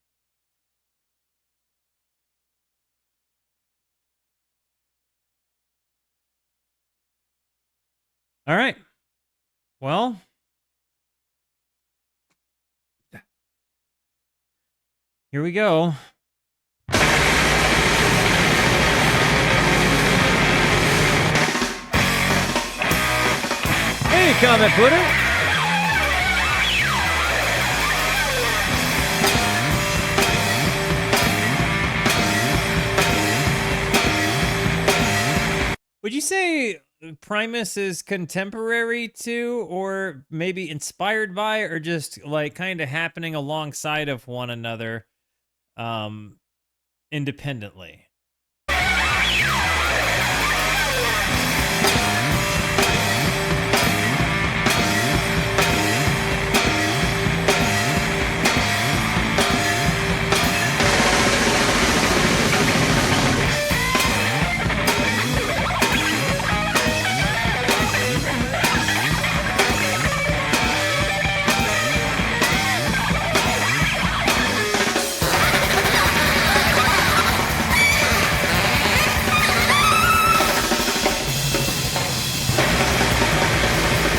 All right. Well, here we go. Hey, comment putter. Would you say Primus is contemporary to, or maybe inspired by, or just like kind of happening alongside of one another, independently?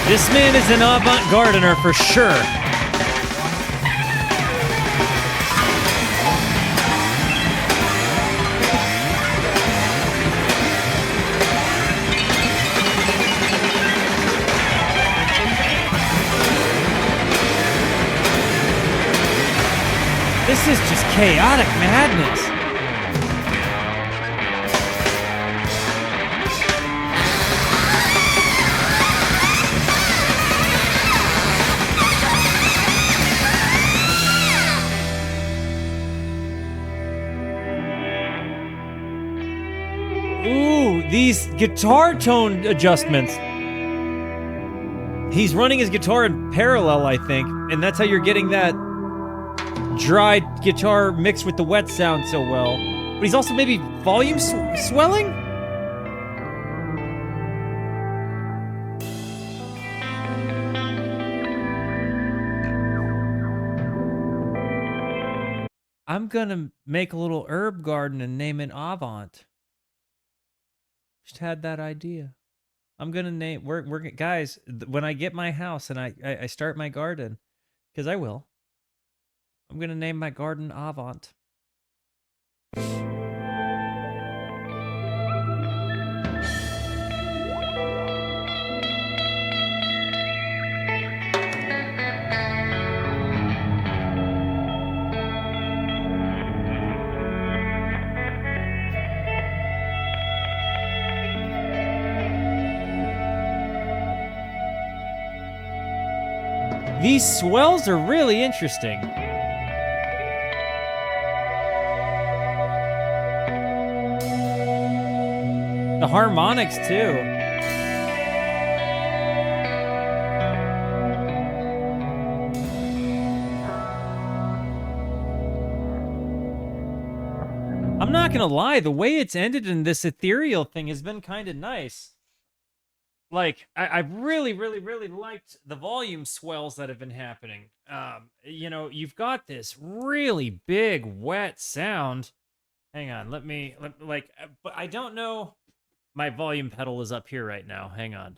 This man is an avant-gardener for sure. This is just chaotic madness. These guitar tone adjustments. He's running his guitar in parallel, I think, and that's how you're getting that dry guitar mixed with the wet sound so well. But he's also maybe volume swelling? I'm gonna make a little herb garden and name it Avant. Just had that idea. I'm gonna name we're guys, when I get my house and I start my garden, because I will. I'm gonna name my garden Avant. These swells are really interesting. The harmonics, too. I'm not gonna lie, the way it's ended in this ethereal thing has been kind of nice. Like, I've really liked the volume swells that have been happening. You know, you've got this really big, wet sound. Hang on, but I don't know. My volume pedal is up here right now. Hang on.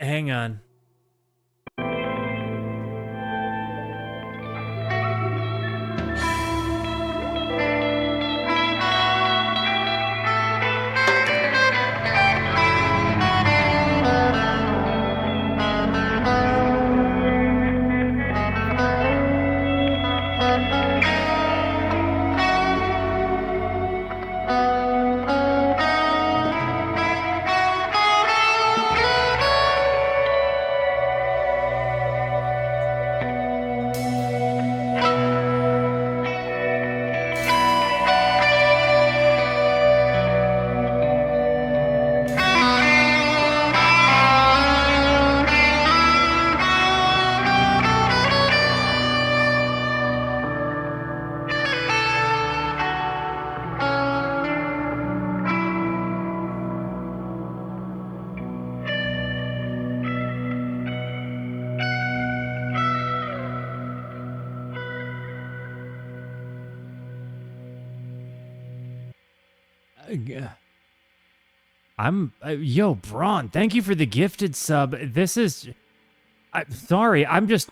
Hang on. Yo, Braun, thank you for the gifted sub. This is, sorry, I'm just.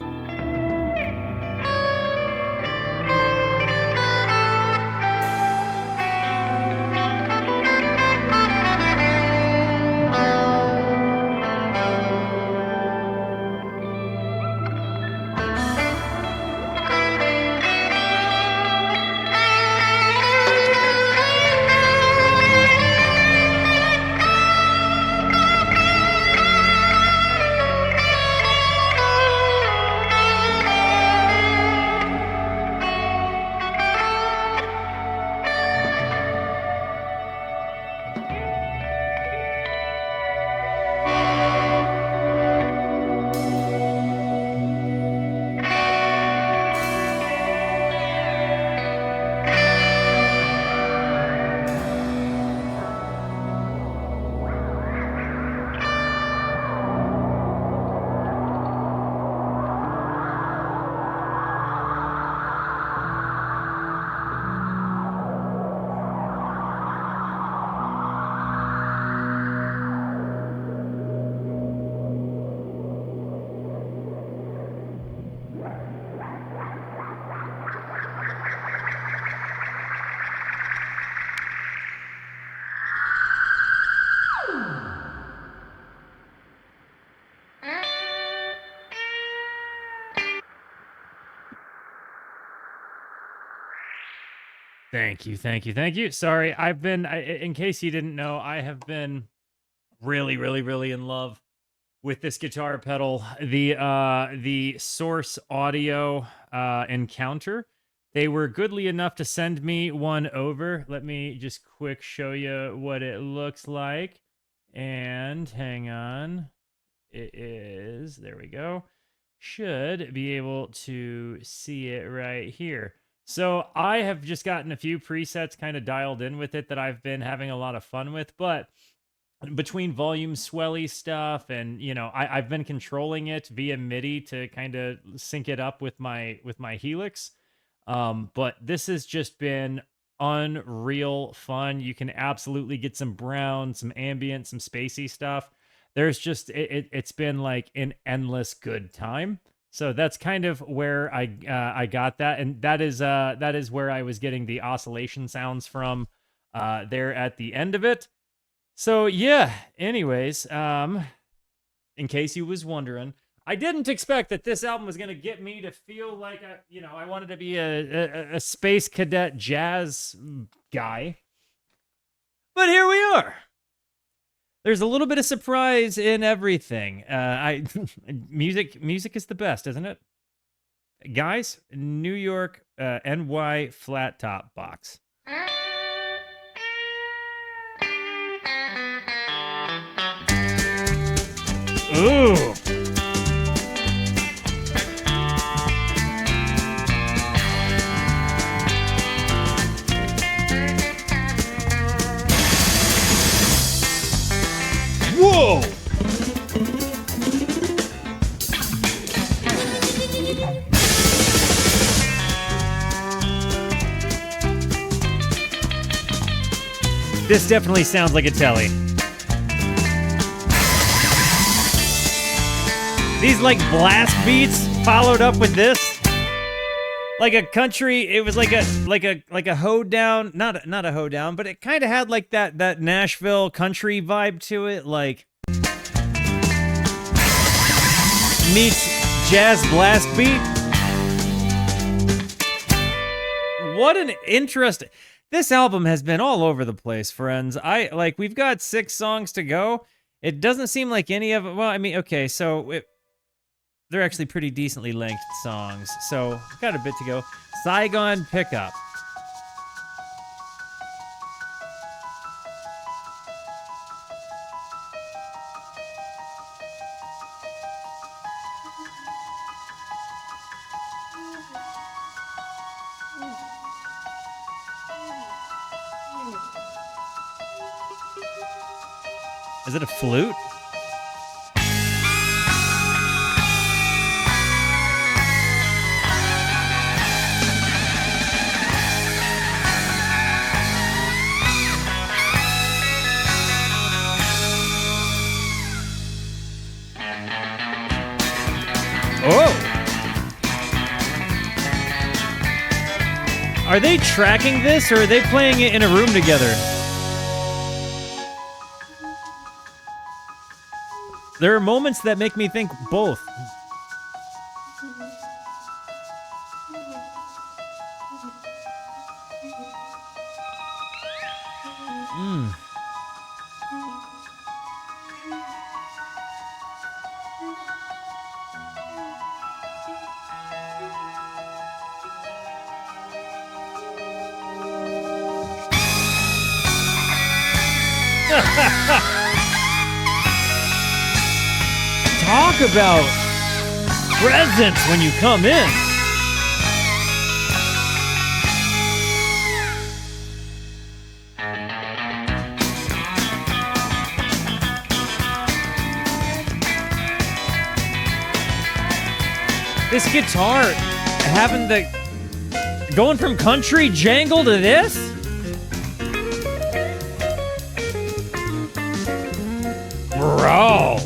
Thank you. Sorry, I've been, in case you didn't know, I have been really in love with this guitar pedal. The Source Audio Encounter. They were goodly enough to send me one over. Let me just quick show you what it looks like. And hang on. It is, there we go. Should be able to see it right here. So I have just gotten a few presets kind of dialed in with it that I've been having a lot of fun with, but between volume swelly stuff and, you know, I've been controlling it via MIDI to kind of sync it up with my Helix. But this has just been unreal fun. You can absolutely get some brown, some ambient, some spacey stuff. There's just, it's been like an endless good time. So that's kind of where I got that, and that is where I was getting the oscillation sounds from there at the end of it. So yeah, anyways, in case you was wondering, I didn't expect that this album was going to get me to feel like I wanted to be a space cadet jazz guy. But here we are. There's a little bit of surprise in everything. Music is the best, isn't it? Guys, New York NY flat top box. Ooh. Whoa! This definitely sounds like a telly. These like blast beats followed up with this. Like a country, it was like a hoedown, not a hoedown, but it kind of had like that Nashville country vibe to it, like meets jazz blast beat. What an interesting. This album has been all over the place, friends. We've got 6 songs to go. It doesn't seem like any of it. Well, I mean, okay, so they're actually pretty decently length songs, so we've got a bit to go. Saigon Pickup. Is it a flute? Are they tracking this, or are they playing it in a room together? There are moments that make me think both. Talk about presents when you come in. This guitar, having the... going from country jangle to this? Bro.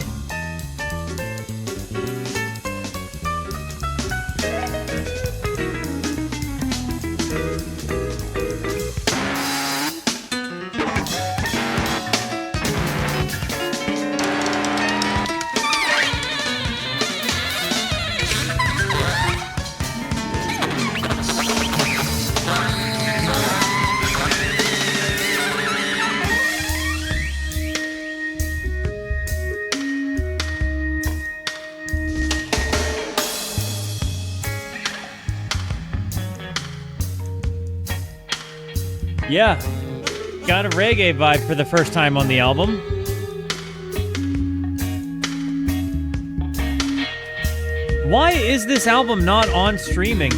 Yeah, got a reggae vibe for the first time on the album. Why is this album not on streaming?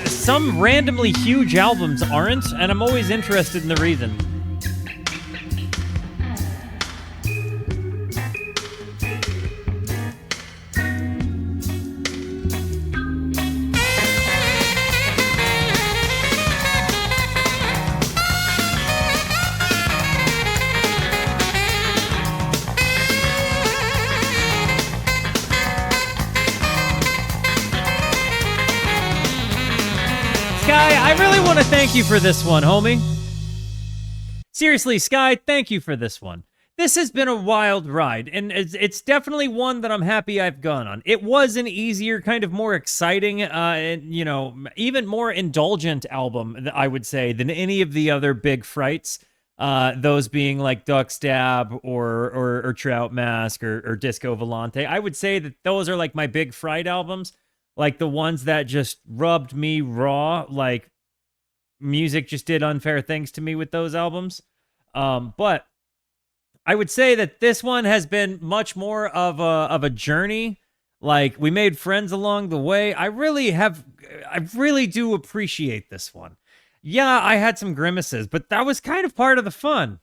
Some randomly huge albums aren't, and I'm always interested in the reason. I really want to thank you for this one, homie. Seriously, Sky, thank you for this one. This has been a wild ride, and it's definitely one that I'm happy I've gone on. It was an easier, kind of more exciting, and, you know, even more indulgent album, I would say, than any of the other big frights. Those being like Duck Stab or Trout Mask or Disco Volante. I would say that those are like my big fright albums. Like the ones that just rubbed me raw, like music just did unfair things to me with those albums. But I would say that this one has been much more of a journey. Like, we made friends along the way. I really do appreciate this one. Yeah, I had some grimaces, but that was kind of part of the fun.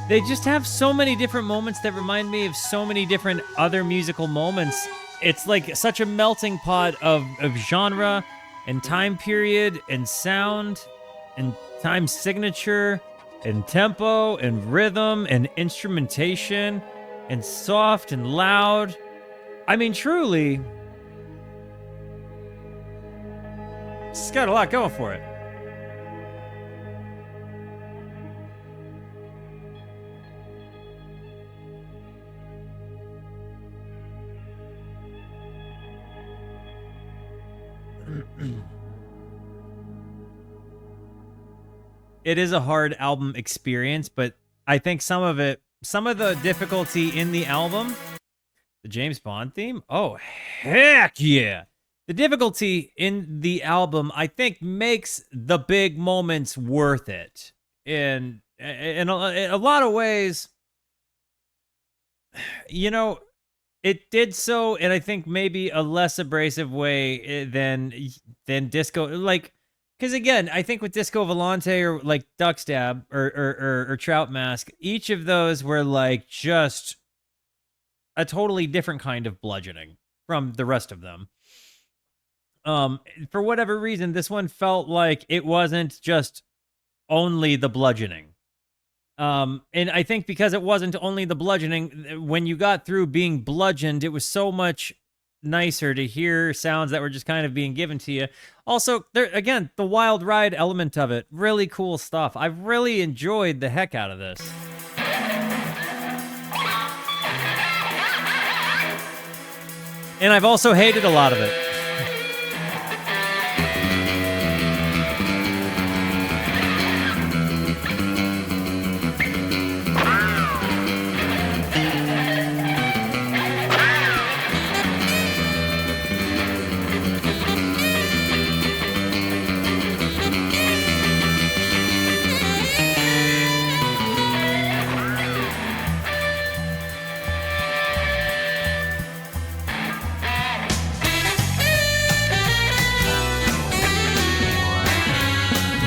They just have so many different moments that remind me of so many different other musical moments. It's like such a melting pot of genre and time period and sound and time signature and tempo and rhythm and instrumentation and soft and loud. I mean, truly, it's got a lot going for it. It is a hard album experience, but I think some of the difficulty in the album The James Bond theme? Oh, heck yeah. The difficulty in the album, I think, makes the big moments worth it. In a lot of ways, you know, it did so in, I think, maybe a less abrasive way than Disco. Like, because again, I think with Disco Volante or like Duck Stab or Trout Mask, each of those were like just a totally different kind of bludgeoning from the rest of them. For whatever reason, this one felt like it wasn't just only the bludgeoning. And I think because it wasn't only the bludgeoning, when you got through being bludgeoned, it was so much nicer to hear sounds that were just kind of being given to you. Also, there again, the wild ride element of it, really cool stuff. I've really enjoyed the heck out of this. And I've also hated a lot of it.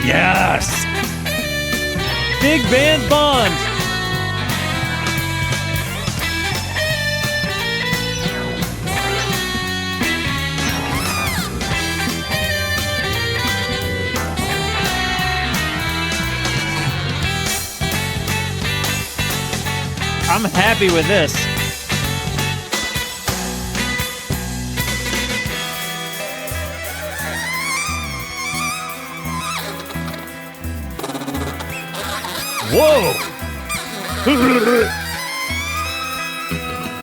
Yes! Big Band Bond! I'm happy with this. Whoa!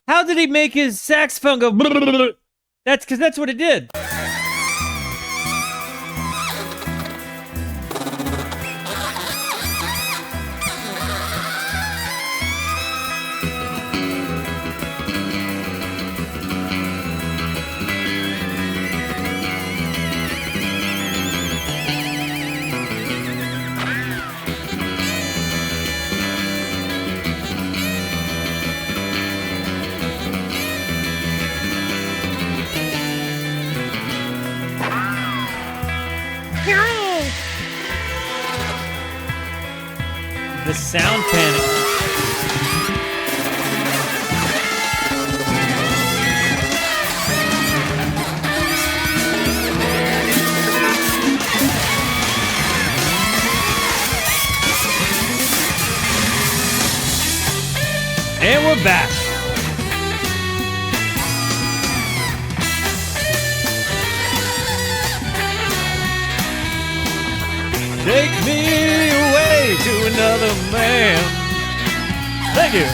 How did he make his saxophone go? That's because that's what it did. The sound panic. And we're back. Take me away to another man. Thank you.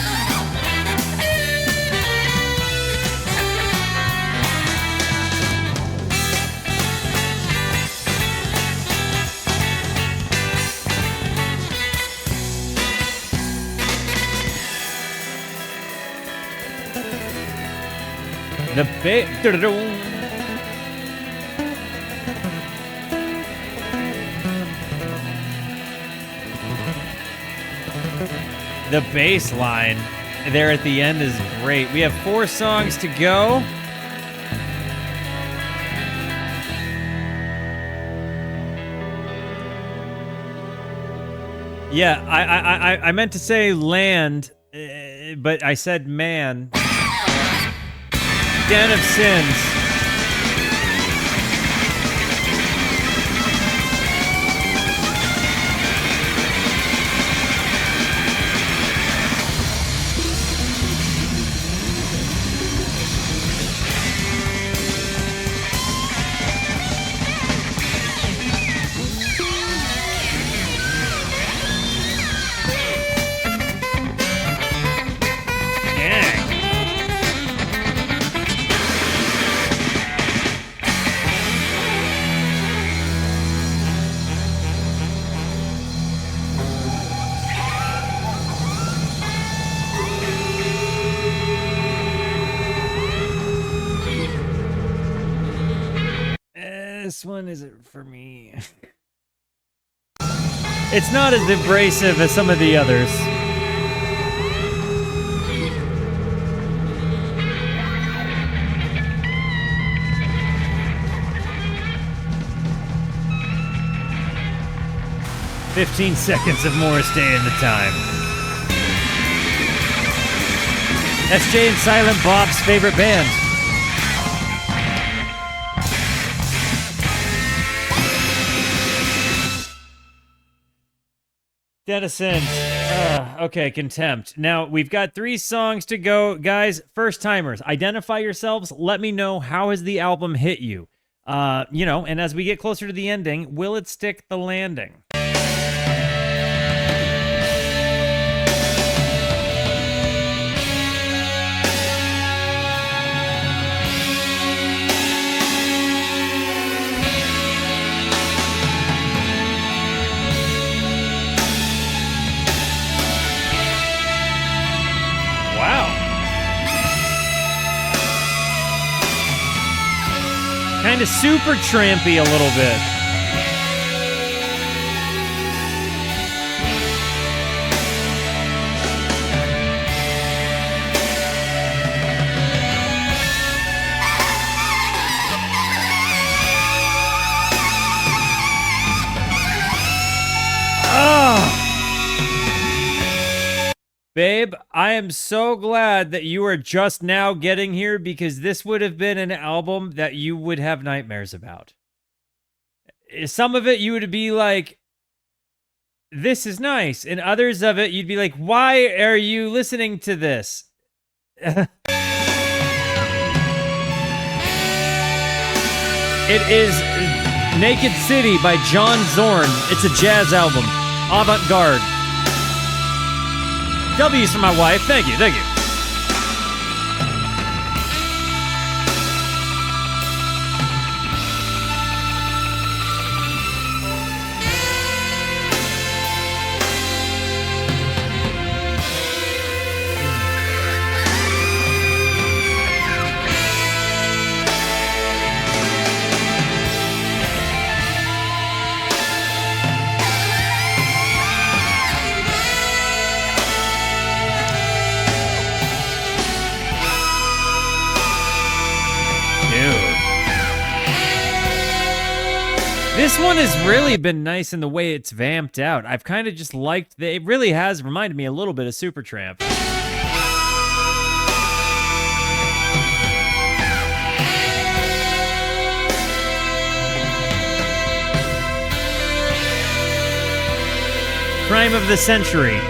The bass line there at the end is great. We have 4 songs to go. Yeah, I meant to say land, but I said man. Den of Sins. this one isn't for me. It's not as abrasive as some of the others. "15 seconds of Morris Day in the time." SJ and Silent Bob's favorite band. Denison. Okay, Contempt. Now, we've got 3 songs to go. Guys, first timers, identify yourselves. Let me know, how has the album hit you? And as we get closer to the ending, will it stick the landing? Kind of super trampy a little bit. Babe, I am so glad that you are just now getting here, because this would have been an album that you would have nightmares about. Some of it you would be like, this is nice. And others of it you'd be like, why are you listening to this? It is Naked City by John Zorn. It's a jazz album. Avant-garde. W's for my wife. Thank you, thank you. This one has really been nice in the way it's vamped out. I've kind of just liked that. It really has reminded me a little bit of Supertramp. Crime of the Century.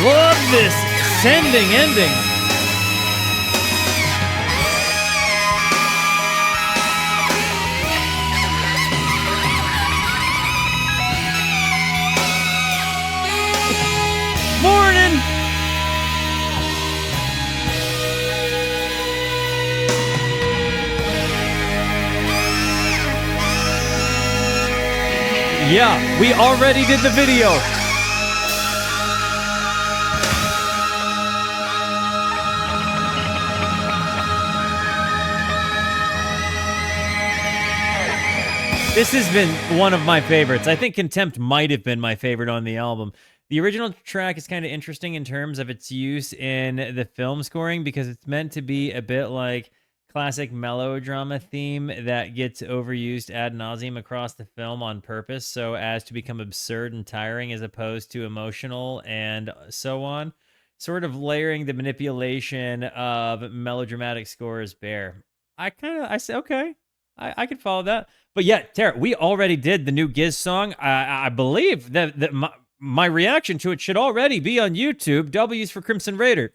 Love this sending ending. Morning. Yeah, we already did the video. This has been one of my favorites. I think Contempt might have been my favorite on the album. The original track is kind of interesting in terms of its use in the film scoring, because it's meant to be a bit like classic melodrama theme that gets overused ad nauseum across the film on purpose, so as to become absurd and tiring as opposed to emotional and so on. Sort of layering the manipulation of melodramatic scores bare. I say, okay, I could follow that. But yeah, Tara, we already did the new Giz song. I believe that my reaction to it should already be on YouTube. W's for Crimson Raider.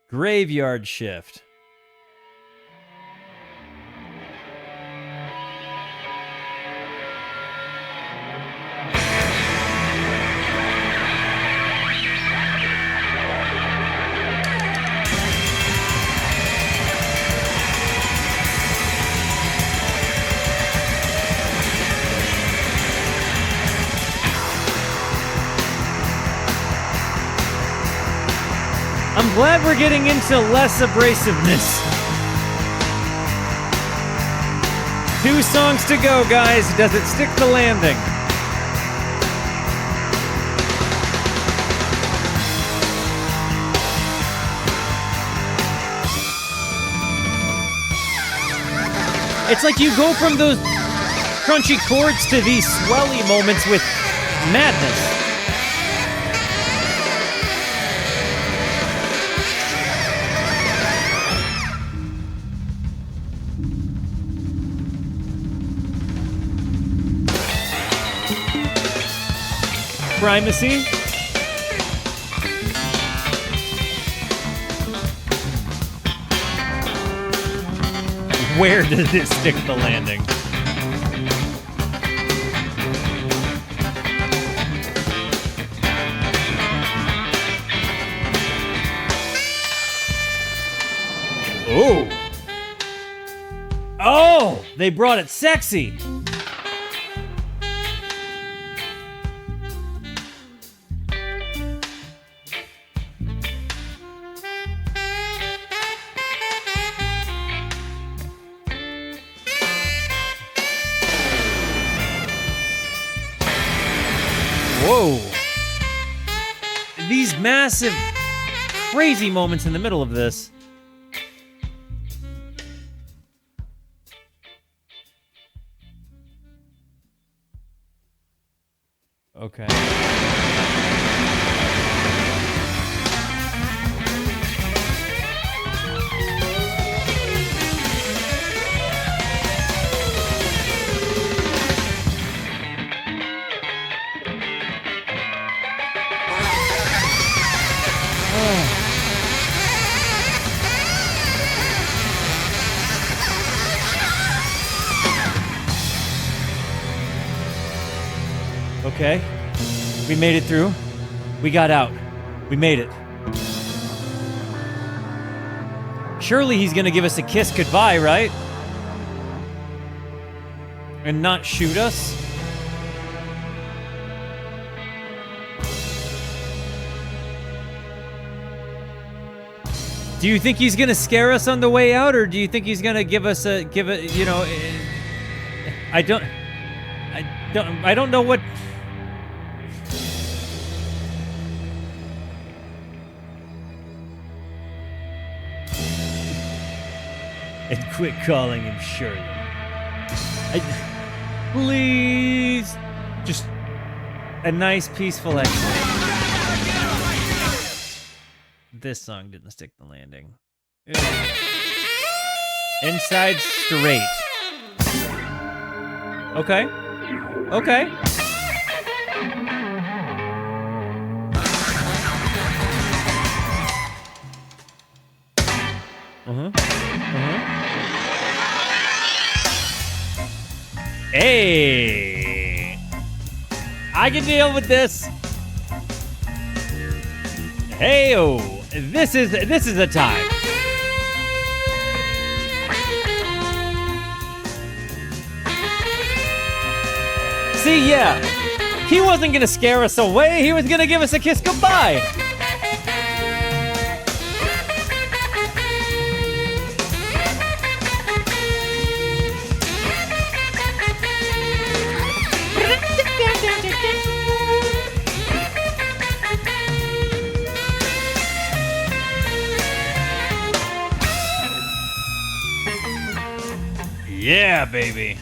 Graveyard Shift. glad we're getting into less abrasiveness. 2 songs to go, guys. Does it stick the landing? It's like you go from those crunchy chords to these swelly moments with madness. Primacy. Where does it stick the landing? Oh. Oh, they brought it sexy. Whoa. These massive, crazy moments in the middle of this. Okay. Okay. We made it through. We got out. We made it. Surely he's gonna give us a kiss goodbye, right? And not shoot us? Do you think he's gonna scare us on the way out, or do you think he's gonna give it, you know, I don't know what. And quit calling him Shirley. Please. Just a nice, peaceful exit. This song didn't stick the landing. Inside straight. Okay. Okay. Hey, I can deal with this. Hey-o, this is a time. See, yeah, he wasn't gonna scare us away. He was gonna give us a kiss goodbye. Yeah, baby.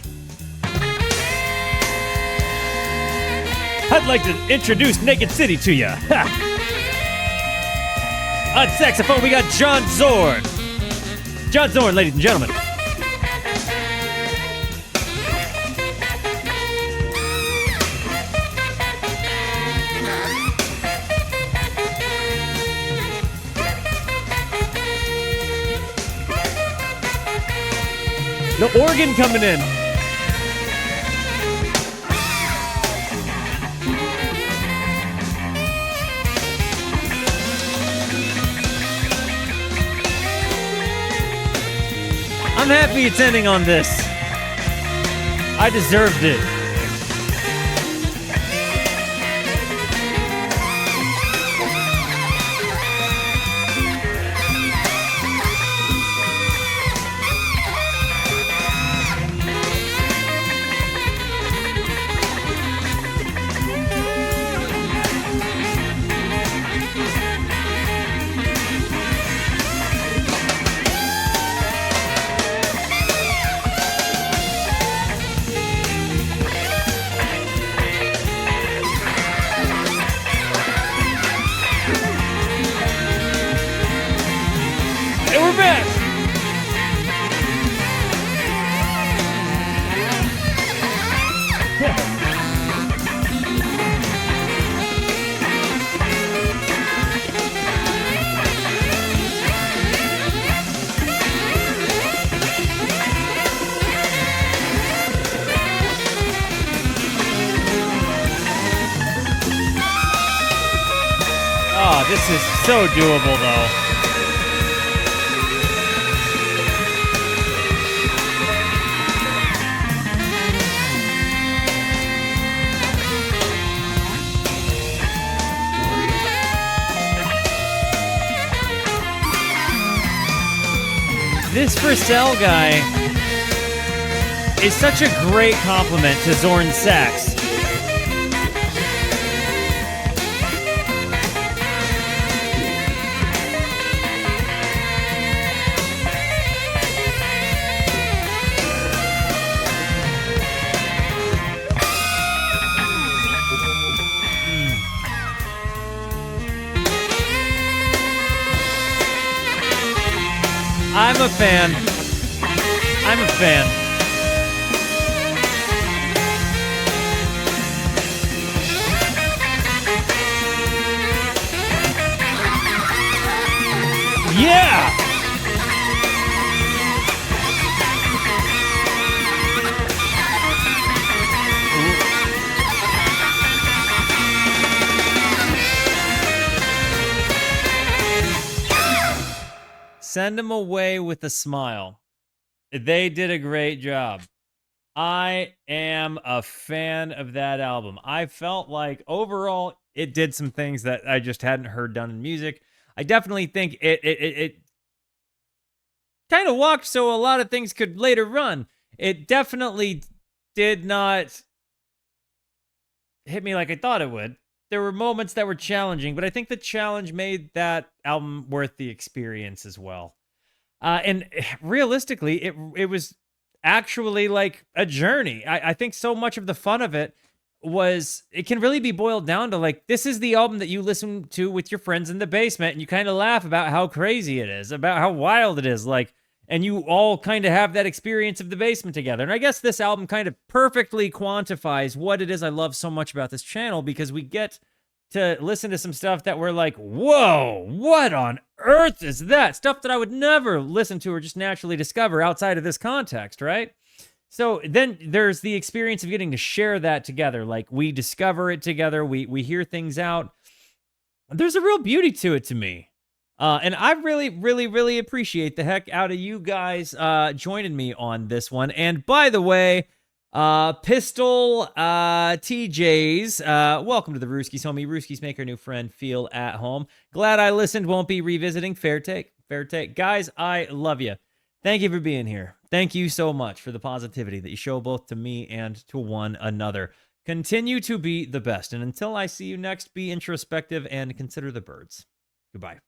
I'd like to introduce Naked City to you. On saxophone, we got John Zorn. John Zorn, ladies and gentlemen. The organ coming in. I'm happy it's ending on this. I deserved it. This is so doable, though. This Purcell guy is such a great compliment to Zorn's sax. I'm a fan. I'm a fan. Yeah! Send them away with a smile. They did a great job. I am a fan of that album. I felt like overall it did some things that I just hadn't heard done in music. I definitely think it kind of walked so a lot of things could later run. It definitely did not hit me like I thought it would. There were moments that were challenging, but I think the challenge made that album worth the experience as well. And realistically, it was actually like a journey. I think so much of the fun of it can really be boiled down to like, this is the album that you listen to with your friends in the basement and you kind of laugh about how crazy it is, about how wild it is. Like, and you all kind of have that experience of the basement together. And I guess this album kind of perfectly quantifies what it is I love so much about this channel, because we get to listen to some stuff that we're like, whoa, what on earth is that? Stuff that I would never listen to or just naturally discover outside of this context, right? So then there's the experience of getting to share that together. Like, we discover it together, we hear things out. There's a real beauty to it to me. And I really, really, really appreciate the heck out of you guys joining me on this one. And by the way, Pistol TJs, welcome to the Rooskies, homie. Rooskies make our new friend feel at home. Glad I listened, won't be revisiting. Fair take, fair take. Guys, I love you. Thank you for being here. Thank you so much for the positivity that you show both to me and to one another. Continue to be the best. And until I see you next, be introspective and consider the birds. Goodbye.